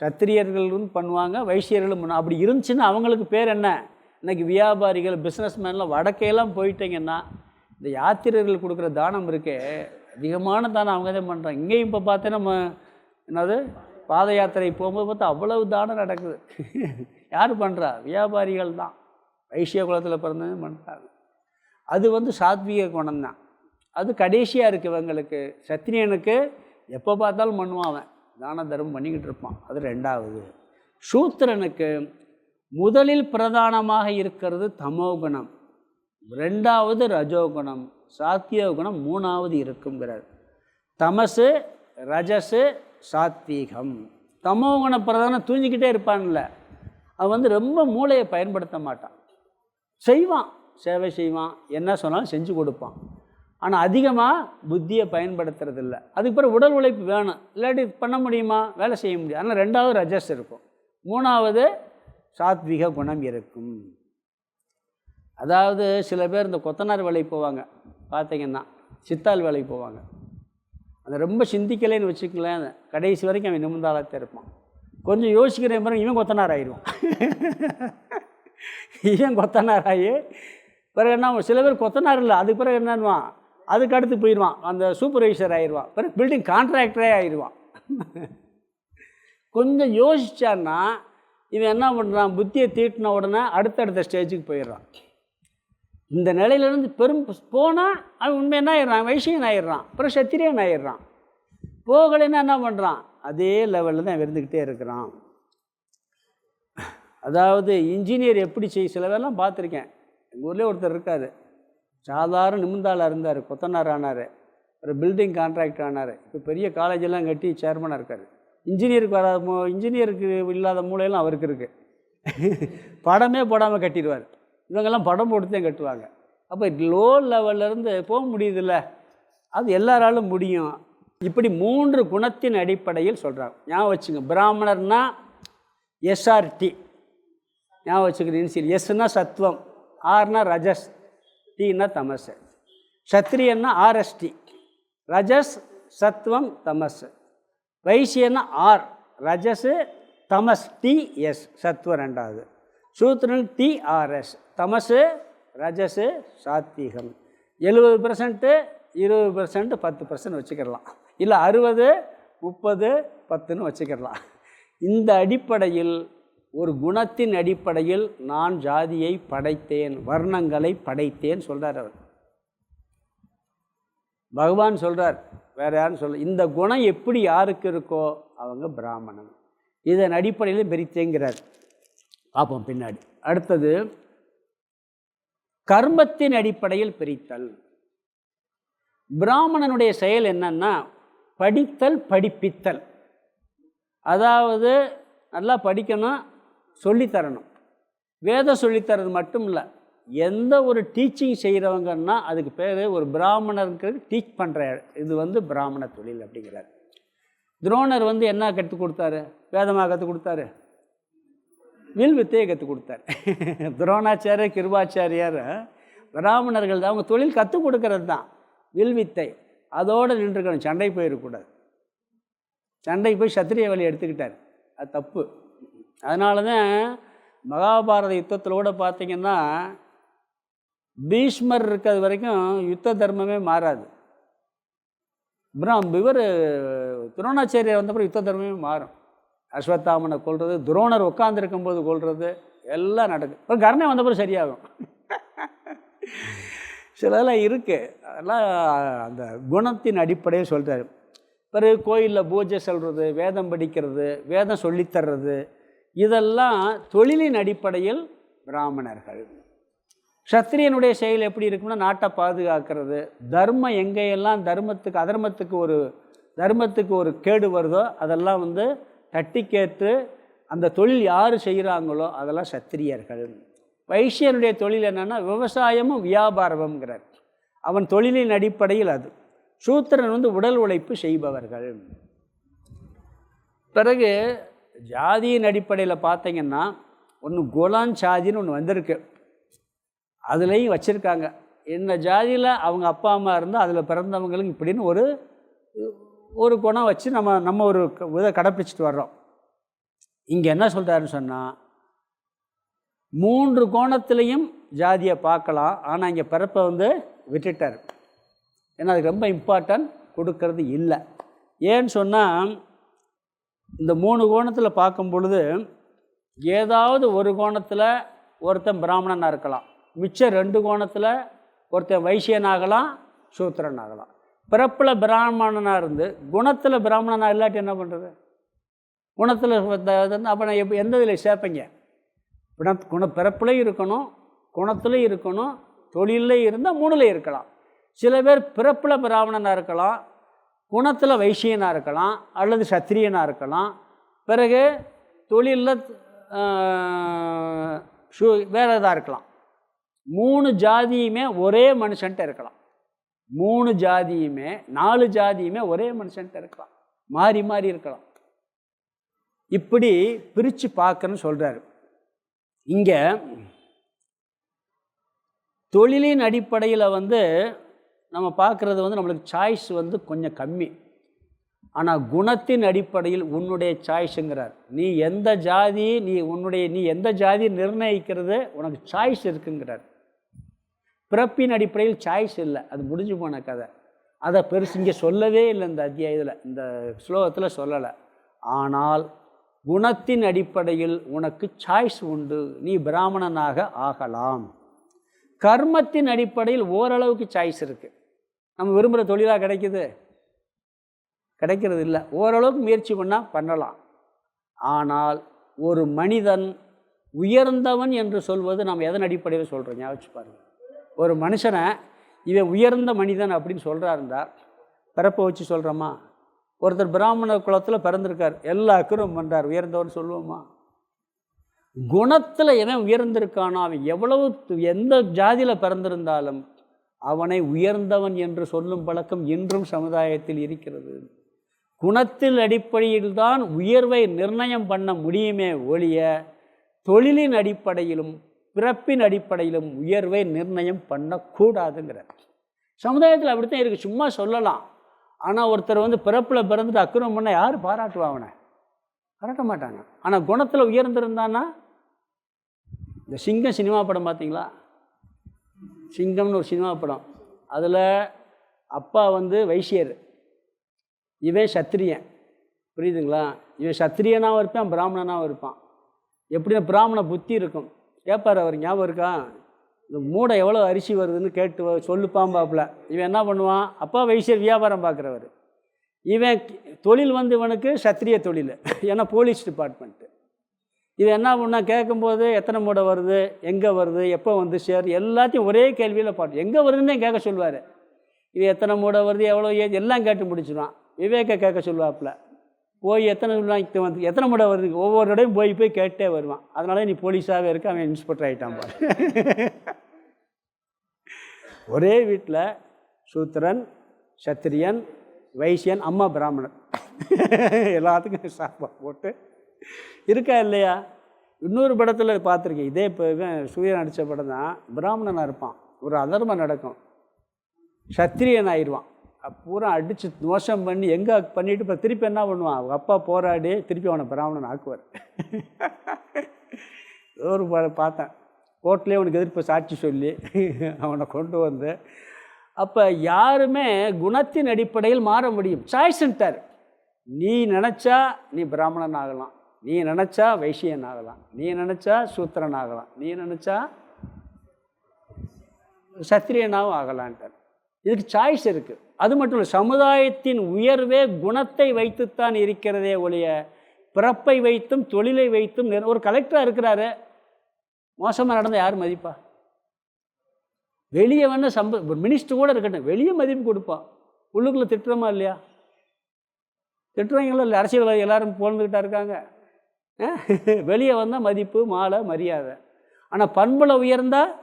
சத்திரியர்களும் பண்ணுவாங்க, வைசியர்களும் பண்ணுவாங்க. அப்படி இருந்துச்சுன்னா அவங்களுக்கு பேர் என்ன? இன்றைக்கி வியாபாரிகள், பிஸ்னஸ்மேன்லாம் வடக்கையெல்லாம் போயிட்டிங்கன்னா இந்த யாத்திரைகள் கொடுக்குற தானம் இருக்கே, அதிகமான தானம் அவங்க தான் பண்ணுறாங்க. இங்கேயும் இப்போ பார்த்தீங்கன்னா என்னது பாத யாத்திரை போகும்போது பார்த்தா அவ்வளவு தானம் நடக்குது. யார் பண்ணுறா? வியாபாரிகள் தான், வைசிய குலத்தில் பிறந்தது பண்ணுறாங்க. அது சாத்வீக குணம் தான், அது கடைசியாக இருக்குது இவங்களுக்கு. சத்திரியனுக்கு எப்போ பார்த்தாலும் பண்ணுவான், அவன் தான தர்மம் பண்ணிக்கிட்டு இருப்பான், அது ரெண்டாவது. சூத்திரனுக்கு முதலில் பிரதானமாக இருக்கிறது தமோகுணம், ரெண்டாவது ரஜோகுணம், சாத்விய குணம் மூணாவது இருக்குங்கிறார். தமசு, ரஜசு, சாத்வீகம். தமோகுண பிரதானம் தூங்கிக்கிட்டே இருப்பான்ல, அவன் ரொம்ப மூளையை பயன்படுத்த மாட்டான், செய்வான், சேவை செய்வான், என்ன சொன்னாலும் செஞ்சு கொடுப்பான். ஆனால் அதிகமாக புத்தியை பயன்படுத்துறதில்ல. அதுக்கு பிறகு உடல் உழைப்பு வேணும், இல்லாட்டி பண்ண முடியுமா? வேலை செய்ய முடியும். ஆனால் ரெண்டாவது ரஜஸ் இருக்கும், மூணாவது சாத்விக குணம் இருக்கும். அதாவது சில பேர் இந்த கொத்தனார் வேலைக்கு போவாங்க பார்த்திங்கன்னா, சித்தாள் வேலைக்கு போவாங்க, அந்த ரொம்ப சிந்திக்கலைன்னு வச்சுக்கலாம், கடைசி வரைக்கும் அவன் நிமிந்தாலத்தான் இருப்பான். கொஞ்சம் யோசிக்கிறேன் பிறகு இவன் கொத்தனார் ஆயிடுவான். இவன் கொத்தனார் ஆகி பிறகு என்ன, சில பேர் கொத்தனார் இல்லை, அதுக்கு பிறகு என்னன்னுவான், அதுக்கு அடுத்து போயிடுவான், அந்த சூப்பர்வைசர் ஆயிடுவான், பிறகு பில்டிங் கான்ட்ராக்டரே ஆயிடுவான். கொஞ்சம் யோசிச்சான்னா இவன் என்ன பண்ணுறான், புத்தியை தீட்டின உடனே அடுத்தடுத்த ஸ்டேஜுக்கு போயிடுறான். இந்த நிலையிலேருந்து போனால் அவன் உண்மை என்ன ஆயிடுறான், வைசியன் ஆயிடுறான், அப்புறம் சத்திரியன் ஆயிடுறான். போகலைன்னா என்ன பண்ணுறான், அதே லெவலில் தான் இருந்துக்கிட்டே இருக்கிறான். அதாவது இன்ஜினியர் எப்படி சில பேர்லாம் பார்த்துருக்கேன், எங்கள் ஊர்லேயே ஒருத்தர் இருக்கார், சாதாரண நிமிந்தாளாக இருந்தார், கொத்தனார் ஆனார், ஒரு பில்டிங் கான்ட்ராக்டர் ஆனார், இப்போ பெரிய காலேஜெல்லாம் கட்டி சேர்மனாக இருக்கார். இன்ஜினியருக்கு இன்ஜினியருக்கு இல்லாத மூளையெல்லாம் அவருக்கு இருக்குது. படமே போடாமல் கட்டிடுவார், இவங்கெல்லாம் படம் போட்டு தான் கட்டுவாங்க. அப்போ லோ லெவல்லேருந்து போக முடியுதில்ல, அது எல்லாராலும் முடியும். இப்படி 3 குணத்தின் அடிப்படையில் சொல்கிறாங்க. ஞாபகம் வச்சுங்க, பிராமணர்னா எஸ்ஆர்டி ஞாபகம் வச்சுக்கிறேன். சரி, எஸ்னா சத்வம், ஆர்னா ரஜஸ், டீனா தமஸ். சத்திரியன்னா ஆர்எஸ்டி, ரஜஸ் சத்வம் தமஸ். வைசியன்னா ஆர், ரஜஸ் தமஸ், டிஎஸ் சத்வம் ரெண்டாவது. சூத்திரன் டிஆர்எஸ், தமசு ரஜசு சாத்வீகம். 70%, 20%, 10% வச்சுக்கிடலாம், இல்லை 60, 30, 10ன்னு வச்சுக்கிடலாம். இந்த அடிப்படையில் ஒரு குணத்தின் அடிப்படையில் நான் ஜாதியை படைத்தேன், வர்ணங்களை படைத்தேன் சொல்கிறார் அவர். பகவான் சொல்கிறார், வேறு யாரும் சொல்ல. இந்த குணம் எப்படி யாருக்கு இருக்கோ அவங்க பிராமணன், இதன் அடிப்படையில் பிரித்தேங்கிறார். பார்ப்போம் பின்னாடி. அடுத்தது கர்மத்தின் அடிப்படையில் பிரித்தல். பிராமணனுடைய செயல் என்னன்னா படித்தல், படிப்பித்தல். அதாவது நல்லா படிக்கணும், சொல்லித்தரணும். வேதம் சொல்லித்தரது மட்டும் இல்லை, எந்த ஒரு டீச்சிங் செய்கிறவங்கன்னா அதுக்கு பேர் ஒரு பிராமணருக்கு டீச் பண்ணுற, இது பிராமண தொழில் அப்படிங்கிறார். துரோணர் வந்து என்ன கற்றுக் கொடுத்தாரு? வேதமாக கற்றுக் கொடுத்தாரு, வில் வித்தையை கற்றுக் கொடுத்தார். துரோணாச்சாரியர் கிருபாச்சாரியார் பிராமணர்கள் தான். அவங்க தொழில் கற்றுக் கொடுக்கறது தான் வில் வித்தை. அதோடு நின்றுக்கணும், சண்டை போயிடக்கூடாது. சண்டை போய் சத்திரிய வழி எடுத்துக்கிட்டார், அது தப்பு. அதனால தான் மகாபாரத யுத்தத்தில் கூட பார்த்திங்கன்னா பீஷ்மர் இருக்கிறது வரைக்கும் யுத்த தர்மமே மாறாது. இவர் துரோணாச்சாரியர் வந்தப்பறம் யுத்த தர்மமே மாறும். அஸ்வத்தாமனை கொள்வது, துரோணர் உட்காந்துருக்கும்போது கொள்வது எல்லாம் நடக்கும். இப்போ கர்ணை வந்தப்பறம் சரியாகும். சிலதெல்லாம் இருக்குது, அதெல்லாம் அந்த குணத்தின் அடிப்படையை சொல்கிறார். பிறகு கோயிலில் பூஜை சொல்கிறது, வேதம் படிக்கிறது, வேதம் சொல்லித்தர்றது, இதெல்லாம் தொழிலின் அடிப்படையில் பிராமணர்கள். சத்திரியனுடைய செயல் எப்படி இருக்குன்னா நாட்டை பாதுகாக்கிறது. தர்மம் எங்கேயெல்லாம் தர்மத்துக்கு ஒரு கேடு வருதோ அதெல்லாம் வந்து தட்டி கேட்டு அந்த தொழில் யார் செய்கிறாங்களோ அதெல்லாம் சத்திரியர்கள். வைசியனுடைய தொழில் என்னென்னா விவசாயமும் வியாபாரமுங்கிறார். அவன் தொழிலின் அடிப்படையில் அது. சூத்திரன் வந்து உடல் உழைப்பு செய்பவர்கள். பிறகு ஜாதியின் அடிப்படையில் பார்த்தீங்கன்னா ஒன்று குலான் சாதின்னு ஒன்று வந்திருக்கு. அதுலேயும் வச்சுருக்காங்க, இந்த ஜாதியில் அவங்க அப்பா அம்மா இருந்தால் அதில் பிறந்தவங்களுக்கு இப்படின்னு ஒரு குணம் வச்சு நம்ம ஒரு இதை கடைப்பிடிச்சிட்டு வர்றோம். இங்கே என்ன சொல்கிறாருன்னு சொன்னால் 3 கோணத்துலேயும் ஜாதியை பார்க்கலாம். ஆனால் இங்கே பிறப்பை வந்து விட்டுட்டார். ஏன்னா அதுக்கு ரொம்ப இம்பார்ட்டன்ட் கொடுக்கறது இல்லை. ஏன்னு சொன்னால் இந்த 3 கோணத்தில் பார்க்கும் பொழுது ஏதாவது ஒரு கோணத்தில் ஒருத்தன் பிராமணனாக இருக்கலாம், மிச்சம் 2 கோணத்தில் ஒருத்தன் வைசியனாகலாம், சூத்திரன் ஆகலாம். பிறப்பில் பிராமணனாக இருந்து குணத்தில் பிராமணனாக இல்லாட்டி என்ன பண்ணுறது? குணத்தில் அப்போ நான் எந்த இதில் சேர்ப்பீங்க? பிறப்புலையும் இருக்கணும், குணத்துலையும் இருக்கணும், தொழிலில் இருந்தால் 3ல் இருக்கலாம். சில பேர் பிறப்பில் பிராமணனாக இருக்கலாம், குணத்தில் வைசியனாக இருக்கலாம், அல்லது சத்திரியனாக இருக்கலாம். பிறகு தொழிலில் வேறு எதாக இருக்கலாம். 3 ஜாதியுமே ஒரே மனுஷன்ட்ட இருக்கலாம். 3 ஜாதியுமே 4 ஜாதியுமே ஒரே மனுஷன்ட்ட இருக்கலாம், மாறி மாறி இருக்கலாம். இப்படி பிரித்து பார்க்கணும்னு சொல்கிறாரு. இங்கே தொழிலின் அடிப்படையில் வந்து நம்ம பார்க்குறது வந்து நம்மளுக்கு சாய்ஸ் வந்து கொஞ்சம் கம்மி. ஆனால் குணத்தின் அடிப்படையில் உன்னுடைய சாய்ஸுங்கிறார். நீ எந்த ஜாதி, நீ எந்த ஜாதி நிர்ணயிக்கிறது உனக்கு சாய்ஸ் இருக்குங்கிறார். பிறப்பின் அடிப்படையில் சாய்ஸ் இல்லை, அது முடிஞ்சு போன கதை. அதை பெருசு இங்கே சொல்லவே இல்லை, இந்த அத்தியாயத்தில் இந்த ஸ்லோகத்தில் சொல்லலை. ஆனால் குணத்தின் அடிப்படையில் உனக்கு சாய்ஸ் உண்டு, நீ பிராமணனாக ஆகலாம். கர்மத்தின் அடிப்படையில் ஓரளவுக்கு சாய்ஸ் இருக்குது. நம்ம விரும்புகிற தொழிலாக கிடைக்கிறது இல்லை. ஓரளவுக்கு முயற்சி பண்ணலாம். ஆனால் ஒரு மனிதன் உயர்ந்தவன் என்று சொல்வது நம்ம எதன் அடிப்படையில் சொல்கிறோம்? ஞாபகம் பாருங்கள். ஒரு மனுஷனை இவன் உயர்ந்த மனிதன் அப்படின்னு சொல்கிறாருந்தா பிறப்பை வச்சு சொல்கிறோமா? ஒருத்தர் பிராமண குலத்தில் பிறந்திருக்கார், எல்லா அக்கறம் பண்ணுறார், உயர்ந்தவன் சொல்லுவோமா? குணத்தில் எவன் உயர்ந்திருக்கானோ அவன் எந்த ஜாதியில் பிறந்திருந்தாலும் அவனை உயர்ந்தவன் என்று சொல்லும் பழக்கம் இன்றும் சமுதாயத்தில் இருக்கிறது. குணத்தில் அடிப்படையில் தான் உயர்வை நிர்ணயம் பண்ண முடியுமே ஒழிய தொழிலின் அடிப்படையிலும் பிறப்பின் அடிப்படையிலும் உயர்வை நிர்ணயம் பண்ணக்கூடாதுங்கிறார். சமுதாயத்தில் அப்படித்தான் இருக்குது. சும்மா சொல்லலாம். ஆனால் ஒருத்தர் வந்து பிறப்பில் பிறந்துட்டு அக்கிரமம் பண்ண யார் பாராட்டுவா? அவனை பாராட்ட மாட்டாங்க. ஆனால் குணத்தில் உயர்ந்திருந்தான்னா, இந்த சிங்கம் சினிமா படம் பார்த்தீங்களா? சிங்கம்னு ஒரு சினிமா படம். அதில் அப்பா வந்து வைசியர், இவன் சத்திரியன். புரியுதுங்களா? இவன் சத்திரியனாகவும் இருப்பான், பிராமணனாகவும் இருப்பான். எப்படின்னா பிராமண புத்தி இருக்கும். கேட்பார் அவர், ஞாபகம் இருக்கா? இந்த மூடை எவ்வளோ அரிசி வருதுன்னு கேட்டு சொல்லுப்பாம்பாப்பில். இவன் என்ன பண்ணுவான்? அப்பா வைசியர், வியாபாரம் பார்க்குறவர். இவன் தொழில் வந்து இவனுக்கு சத்திரிய தொழில், ஏன்னா போலீஸ் டிபார்ட்மெண்ட்டு. இவன் என்ன பண்ணால் கேட்கும்போது எத்தனை மூடை வருது, எங்கே வருது, எப்போ வந்து சேர், எல்லாத்தையும் ஒரே கேள்வியில் பாட்டு எங்கே வருதுன்னு கேட்க சொல்லுவார். இவன் எத்தனை மூடை வருது, எவ்வளோ எல்லாம் கேட்டு முடிச்சிடுவான். விவேக கேட்க சொல்லுவாப்பில். போய் எத்தனை வந்து எத்தனை மூடை வருது, ஒவ்வொரு இடையும் போய் கேட்டே வருவான். அதனால நீ போலீஸாகவே இருக்க, அவன் இன்ஸ்பெக்டர் ஆகிட்டான் பாரு. ஒரே வீட்டில் சூத்திரன், சத்திரியன், வைசியன், அம்மா பிராமணன். எல்லாத்துக்கும் சாப்பாடு போட்டு இருக்கா இல்லையா? இன்னொரு படத்தில் பார்த்துருக்கேன், இதே இப்போ சூரிய நடித்த படம் தான். பிராமணனாக இருப்பான், ஒரு அதர்மம் நடக்கும், சத்திரியன் ஆயிடுவான், பூரா அடித்து மோசம் பண்ணி எங்கே பண்ணிவிட்டு இப்போ திருப்பி என்ன பண்ணுவான், அவங்க அப்பா போராடி திருப்பி அவனை பிராமணன் ஆக்குவார். ஒரு பார்த்தேன், கோர்ட்லேயே அவனுக்கு எதிர்ப்பு சாட்சி சொல்லி அவனை கொண்டு வந்து. அப்போ யாருமே குணத்தின் அடிப்படையில் மாற முடியும். சாய்ஸ்ன்ட்டார். நீ நினச்சா நீ பிராமணன் ஆகலாம், நீ நினச்சா வைசியன் ஆகலாம், நீ நினச்சா சூத்திரன் ஆகலாம், நீ நினச்சா சத்திரியனாகவும் ஆகலான்ட்டார். இதுக்கு சாய்ஸ் இருக்குது. அது மட்டும் இல்லை, சமுதாயத்தின் உயர்வே குணத்தை வைத்துத்தான் இருக்கிறதே ஒழிய பிறப்பை வைத்தும் தொழிலை வைத்தும். ஒரு கலெக்டராக இருக்கிறாரு, மோசமாக நடந்தால் யார் மதிப்பா? வெளியே வந்து ஒரு மினிஸ்டர் கூட இருக்கட்டும், வெளியே மதிப்பு கொடுப்பான், உள்ளுக்குள்ளே திட்டுறோமா இல்லையா? திட்டுறவங்களும் இல்லை, அரசியல்வாதி எல்லோரும் போந்துக்கிட்டா இருக்காங்க. வெளியே வந்தால் மதிப்பு, மாலை, மரியாதை. ஆனால் பண்புல உயர்ந்தால்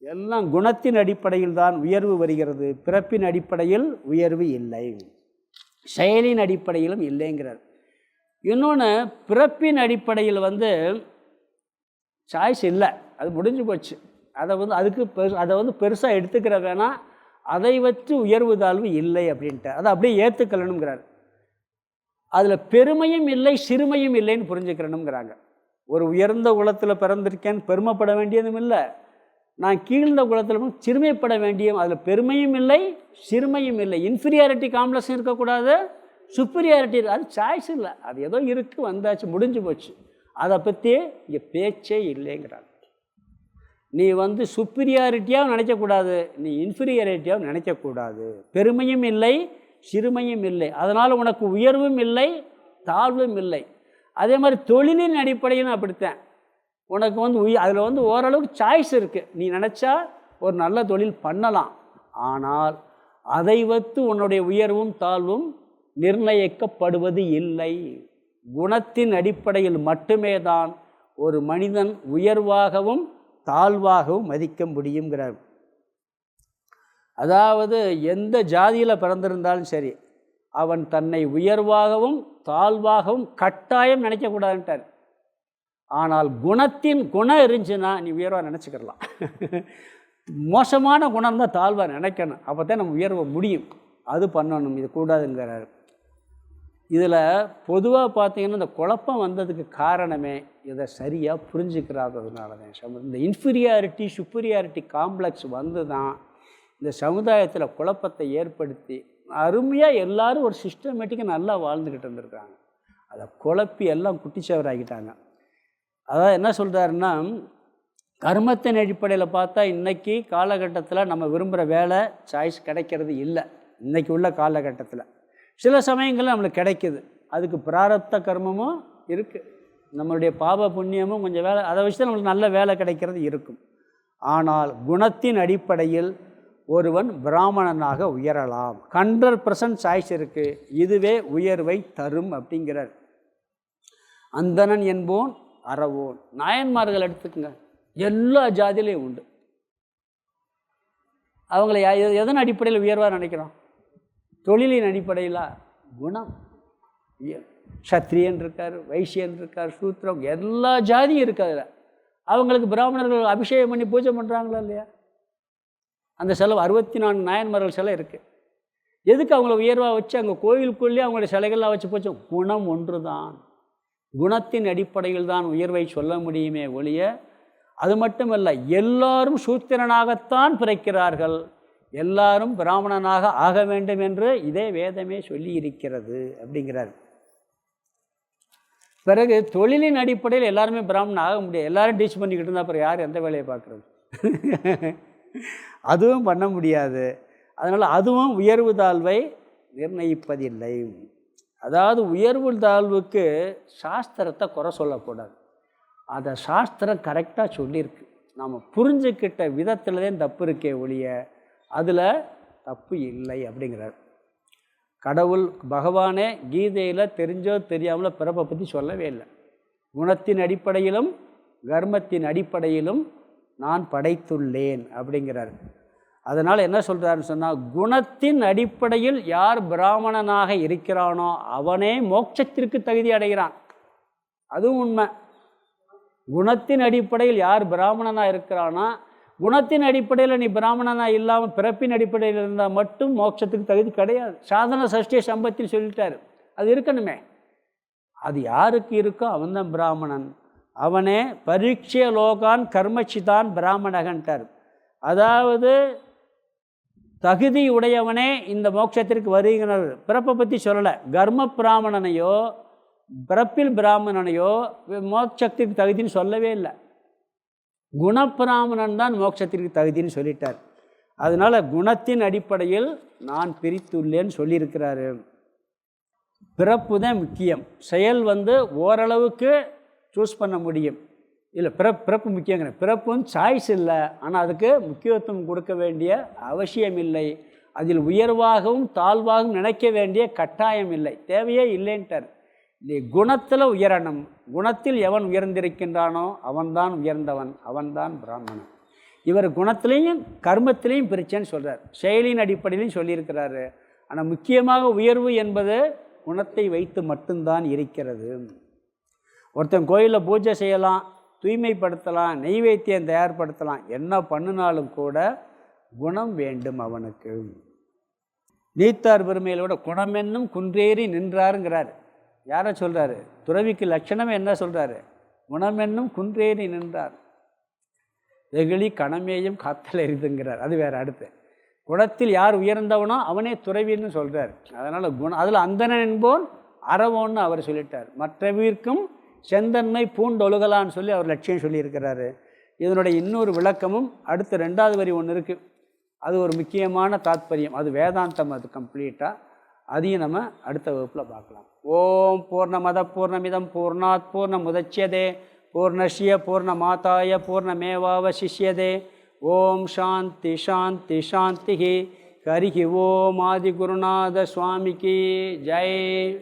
எல்லாம் குணத்தின் அடிப்படையில் தான் உயர்வு வருகிறது. பிறப்பின் அடிப்படையில் உயர்வு இல்லை, செயலின் அடிப்படையிலும் இல்லைங்கிறார். இன்னொன்று, பிறப்பின் அடிப்படையில் சாய்ஸ் இல்லை, அது முடிஞ்சு போச்சு. அதை பெருசாக எடுத்துக்கிற வேணாம், அதை வச்சு உயர்வு தாழ்வு இல்லை அப்படின்ட்டு அதை அப்படியே ஏற்றுக்கலனுங்கிறார். அதில் பெருமையும் இல்லை சிறுமையும் இல்லைன்னு புரிஞ்சுக்கிறணுங்கிறாங்க. ஒரு உயர்ந்த குலத்தில் பிறந்திருக்கேன்னு பெருமைப்பட வேண்டியதும் இல்லை, நான் கீழ்ந்த குலத்தில் சிறுமைப்பட வேண்டியும், அதில் பெருமையும் இல்லை சிறுமையும் இல்லை. இன்ஃபீரியாரிட்டி காம்ப்ளெக்ஸும் இருக்கக்கூடாது, சுப்பீரியாரிட்டி, அது சாய்ஸ் இல்லை, அது ஏதோ இருக்குது, வந்தாச்சு, முடிஞ்சு போச்சு. அதை பற்றி இங்கே பேச்சே இல்லைங்கிறாங்க. நீ சுப்பீரியாரிட்டியாகவும் நினைக்கக்கூடாது, நீ இன்ஃபீரியாரிட்டியாகவும் நினைக்கக்கூடாது. பெருமையும் இல்லை சிறுமையும் இல்லை, அதனால் உனக்கு உயர்வும் இல்லை தாழ்வும் இல்லை. அதே மாதிரி தொழிலின் அடிப்படையும் அப்படித்தான். உனக்கு அதில் ஓரளவுக்கு சாய்ஸ் இருக்குது. நீ நினச்சா ஒரு நல்ல தொழில் பண்ணலாம், ஆனால் அதை வைத்து உன்னுடைய உயர்வும் தாழ்வும் நிர்ணயிக்கப்படுவது இல்லை. குணத்தின் அடிப்படையில் மட்டுமே தான் ஒரு மனிதன் உயர்வாகவும் தாழ்வாகவும் மதிக்க முடியுங்கிறார். அதாவது எந்த ஜாதியில் பிறந்திருந்தாலும் சரி, அவன் தன்னை உயர்வாகவும் தாழ்வாகவும் கட்டாயம் நினைக்கக்கூடாதுன்ட்டார். ஆனால் குணம் இருந்துச்சுன்னா நீ உயர்வாக நினச்சிக்கிறலாம். மோசமான குணம் தான் தாழ்வாக நினைக்கணும், அப்போ தான் நம்ம உயர்வ முடியும். அது பண்ணணும், இது கூடாதுங்கிறார். இதில் பொதுவாக பார்த்திங்கன்னா இந்த குழப்பம் வந்ததுக்கு காரணமே இதை சரியாக புரிஞ்சுக்கிறாததுனால தான். இந்த இன்ஃபீரியாரிட்டி சுப்பீரியாரிட்டி காம்ப்ளெக்ஸ் தான் இந்த சமுதாயத்தில் குழப்பத்தை ஏற்படுத்தி அருமையாக எல்லோரும் ஒரு சிஸ்டமேட்டிக்காக நல்லா வாழ்ந்துக்கிட்டு இருந்திருக்காங்க. அதை குழப்பி எல்லாம் குட்டிச்சவராகிட்டாங்க. அதாவது என்ன சொல்கிறாருன்னா, கர்மத்தின் அடிப்படையில் பார்த்தா இன்றைக்கி காலகட்டத்தில் நம்ம விரும்புகிற வேலை சாய்ஸ் கிடைக்கிறது இல்லை. இன்றைக்கி உள்ள காலகட்டத்தில் சில சமயங்களில் நம்மளுக்கு கிடைக்குது, அதுக்கு பிராரப்த கர்மமும் இருக்குது, நம்மளுடைய பாப புண்ணியமும் கொஞ்சம் வேலை, அதை வச்சு தான் நம்மளுக்கு நல்ல வேலை கிடைக்கிறது இருக்கும். ஆனால் குணத்தின் அடிப்படையில் ஒருவன் பிராமணனாக உயரலாம், 100% சாய்ஸ் இருக்குது, இதுவே உயர்வை தரும் அப்படிங்கிறார். அந்தணன் என்போன் அறவோன். நாயன்மார்கள் எடுத்துக்கங்க, எல்லா ஜாதியிலையும் உண்டு. அவங்கள எதன் அடிப்படையில் உயர்வாக நினைக்கிறோம்? தொழிலின் அடிப்படையில். குணம், சத்திரியன் இருக்கார், வைசியன் இருக்கார், சூத்திரம், எல்லா ஜாதியும் இருக்குது. அதில் அவங்களுக்கு பிராமணர்கள் அபிஷேகம் பண்ணி பூஜை பண்ணுறாங்களா இல்லையா? அந்த செலவு 64 நாயன்மார்கள் சிலை இருக்குது. எதுக்கு அவங்கள உயர்வாக வச்சு அங்கே கோயிலுக்குள்ளேயே அவங்களோட சிலைகள்லாம் வச்சு போச்சு? குணம் ஒன்று தான். குணத்தின் அடிப்படையில் தான் உயர்வை சொல்ல முடியுமே ஒழிய, அது மட்டுமல்ல, எல்லாரும் சூத்திரனாகத்தான் பிறக்கிறார்கள், எல்லாரும் பிராமணனாக ஆக வேண்டும் என்று இதே வேதமே சொல்லி இருக்கிறது அப்படிங்கிறார். பிறகு தொழிலின் அடிப்படையில் எல்லாருமே பிராமணன் ஆக முடியாது. எல்லாரும் டீச் பண்ணிக்கிட்டு இருந்தால் அப்புறம் யார் எந்த வேலையை பார்க்குறது? அதுவும் பண்ண முடியாது. அதனால் அதுவும் உயர்வு தாழ்வை நிர்ணயிப்பதில்லை. அதாவது உயர்வு தாழ்வுக்கு சாஸ்திரத்தை குறை சொல்லக்கூடாது, அதை சாஸ்திரம் கரெக்டாக சொல்லியிருக்கு. நாம் புரிஞ்சுக்கிட்ட விதத்தில் தான் தப்பு இருக்கே ஒழிய அதில் தப்பு இல்லை அப்படிங்கிறார். கடவுள் பகவானே கீதையில் தெரிஞ்சோ தெரியாமலோ பிறப்பை பற்றி சொல்லவே இல்லை. குணத்தின் அடிப்படையிலும் கர்மத்தின் அடிப்படையிலும் நான் படைத்துள்ளேன் அப்படிங்கிறார். அதனால் என்ன சொல்கிறாருன்னு சொன்னால், குணத்தின் அடிப்படையில் யார் பிராமணனாக இருக்கிறானோ அவனே மோட்சத்திற்கு தகுதி அடைகிறான். அதுவும் உண்மை. குணத்தின் அடிப்படையில் யார் பிராமணனாக இருக்கிறானோ, குணத்தின் அடிப்படையில் நீ பிராமணனாக இல்லாமல் பிறப்பின் அடிப்படையில் இருந்தால் மட்டும் மோட்சத்துக்கு தகுதி கிடையாது. சாதன சஷ்டிய சம்பத்தில் சொல்லிட்டார். அது இருக்கணுமே. அது யாருக்கு இருக்கோ அவன்தான் பிராமணன். அவனே பரீட்சை லோகான் கர்மச்சிதான் பிராமணகன்ட்டார். அதாவது தகுதி உடையவனே இந்த மோட்சத்திற்கு வருகிறார். பிறப்பை பற்றி சொல்லலை. கர்ம பிராமணனையோ பிறப்பில் பிராமணனையோ மோட்சத்திற்கு தகுதின்னு சொல்லவே இல்லை. குணப்பிராமணன் தான் மோட்சத்திற்கு தகுதின்னு சொல்லிட்டார். அதனால் குணத்தின் அடிப்படையில் நான் பிரித்துள்ளேன்னு சொல்லியிருக்கிறாரு. பிறப்பு தான் முக்கியம். செயல் ஓரளவுக்கு சூஸ் பண்ண முடியும். இல்லை பிறப்பு முக்கியங்கிற பிறப்பு சாய்ஸ் இல்லை. ஆனால் அதுக்கு முக்கியத்துவம் கொடுக்க வேண்டிய அவசியம் இல்லை. அதில் உயர்வாகவும் தாழ்வாகவும் நினைக்க வேண்டிய கட்டாயம் இல்லை, தேவையே இல்லைன்ட்டார். குணத்தில் உயரணும். குணத்தில் எவன் உயர்ந்திருக்கின்றானோ அவன்தான் உயர்ந்தவன், அவன்தான் பிராமணன். இவர் குணத்திலையும் கர்மத்திலையும் பிரிச்சேன்னு சொல்கிறார். செயலின் அடிப்படையிலையும் சொல்லியிருக்கிறாரு. ஆனால் முக்கியமாக உயர்வு என்பது குணத்தை வைத்து மட்டும்தான் இருக்கிறது. ஒருத்தன் கோயிலில் பூஜை செய்யலாம், தூய்மைப்படுத்தலாம், நெய்வேத்தியம் தயார்படுத்தலாம், என்ன பண்ணினாலும் கூட குணம் வேண்டும் அவனுக்கு. நீத்தார் பெருமையிலோட குணமென்னும் குன்றேறி நின்றாருங்கிறார். யாரை சொல்கிறாரு? துறவிக்கு லட்சணமே என்ன சொல்கிறாரு? குணமென்னும் குன்றேறி நின்றார். வெகுளி கணமேயும் காத்தல் எரிதுங்கிறார். அது வேறு. அடுத்து குணத்தில் யார் உயர்ந்தவனோ அவனே துறவின்னு சொல்கிறார். அதனால் அதில் அந்தணன் என்போன் அறவோன்னு அவர் சொல்லிட்டார். மற்றவிற்கும் செந்தன்மை பூண்டொழுகலான்னு சொல்லி அவர் லட்சியம் சொல்லியிருக்கிறாரு. இதனுடைய இன்னொரு விளக்கமும் அடுத்த 2வது வரி ஒன்று இருக்குது. அது ஒரு முக்கியமான தாத்பரியம். அது வேதாந்தம். அது கம்ப்ளீட்டாக அதையும் நம்ம அடுத்த வகுப்பில் பார்க்கலாம். ஓம் பூர்ணமத பூர்ணமிதம் பூர்ணாத் பூர்ணமுதச்யதே பூர்ணஸ்ய பூர்ணமாதாய பூர்ணமேவாவசிஷ்யதே. ஓம் சாந்தி சாந்தி சாந்தி. ஹரிஹி ஓம் ஆதிகுருநாத சுவாமிக்கு ஜெய்.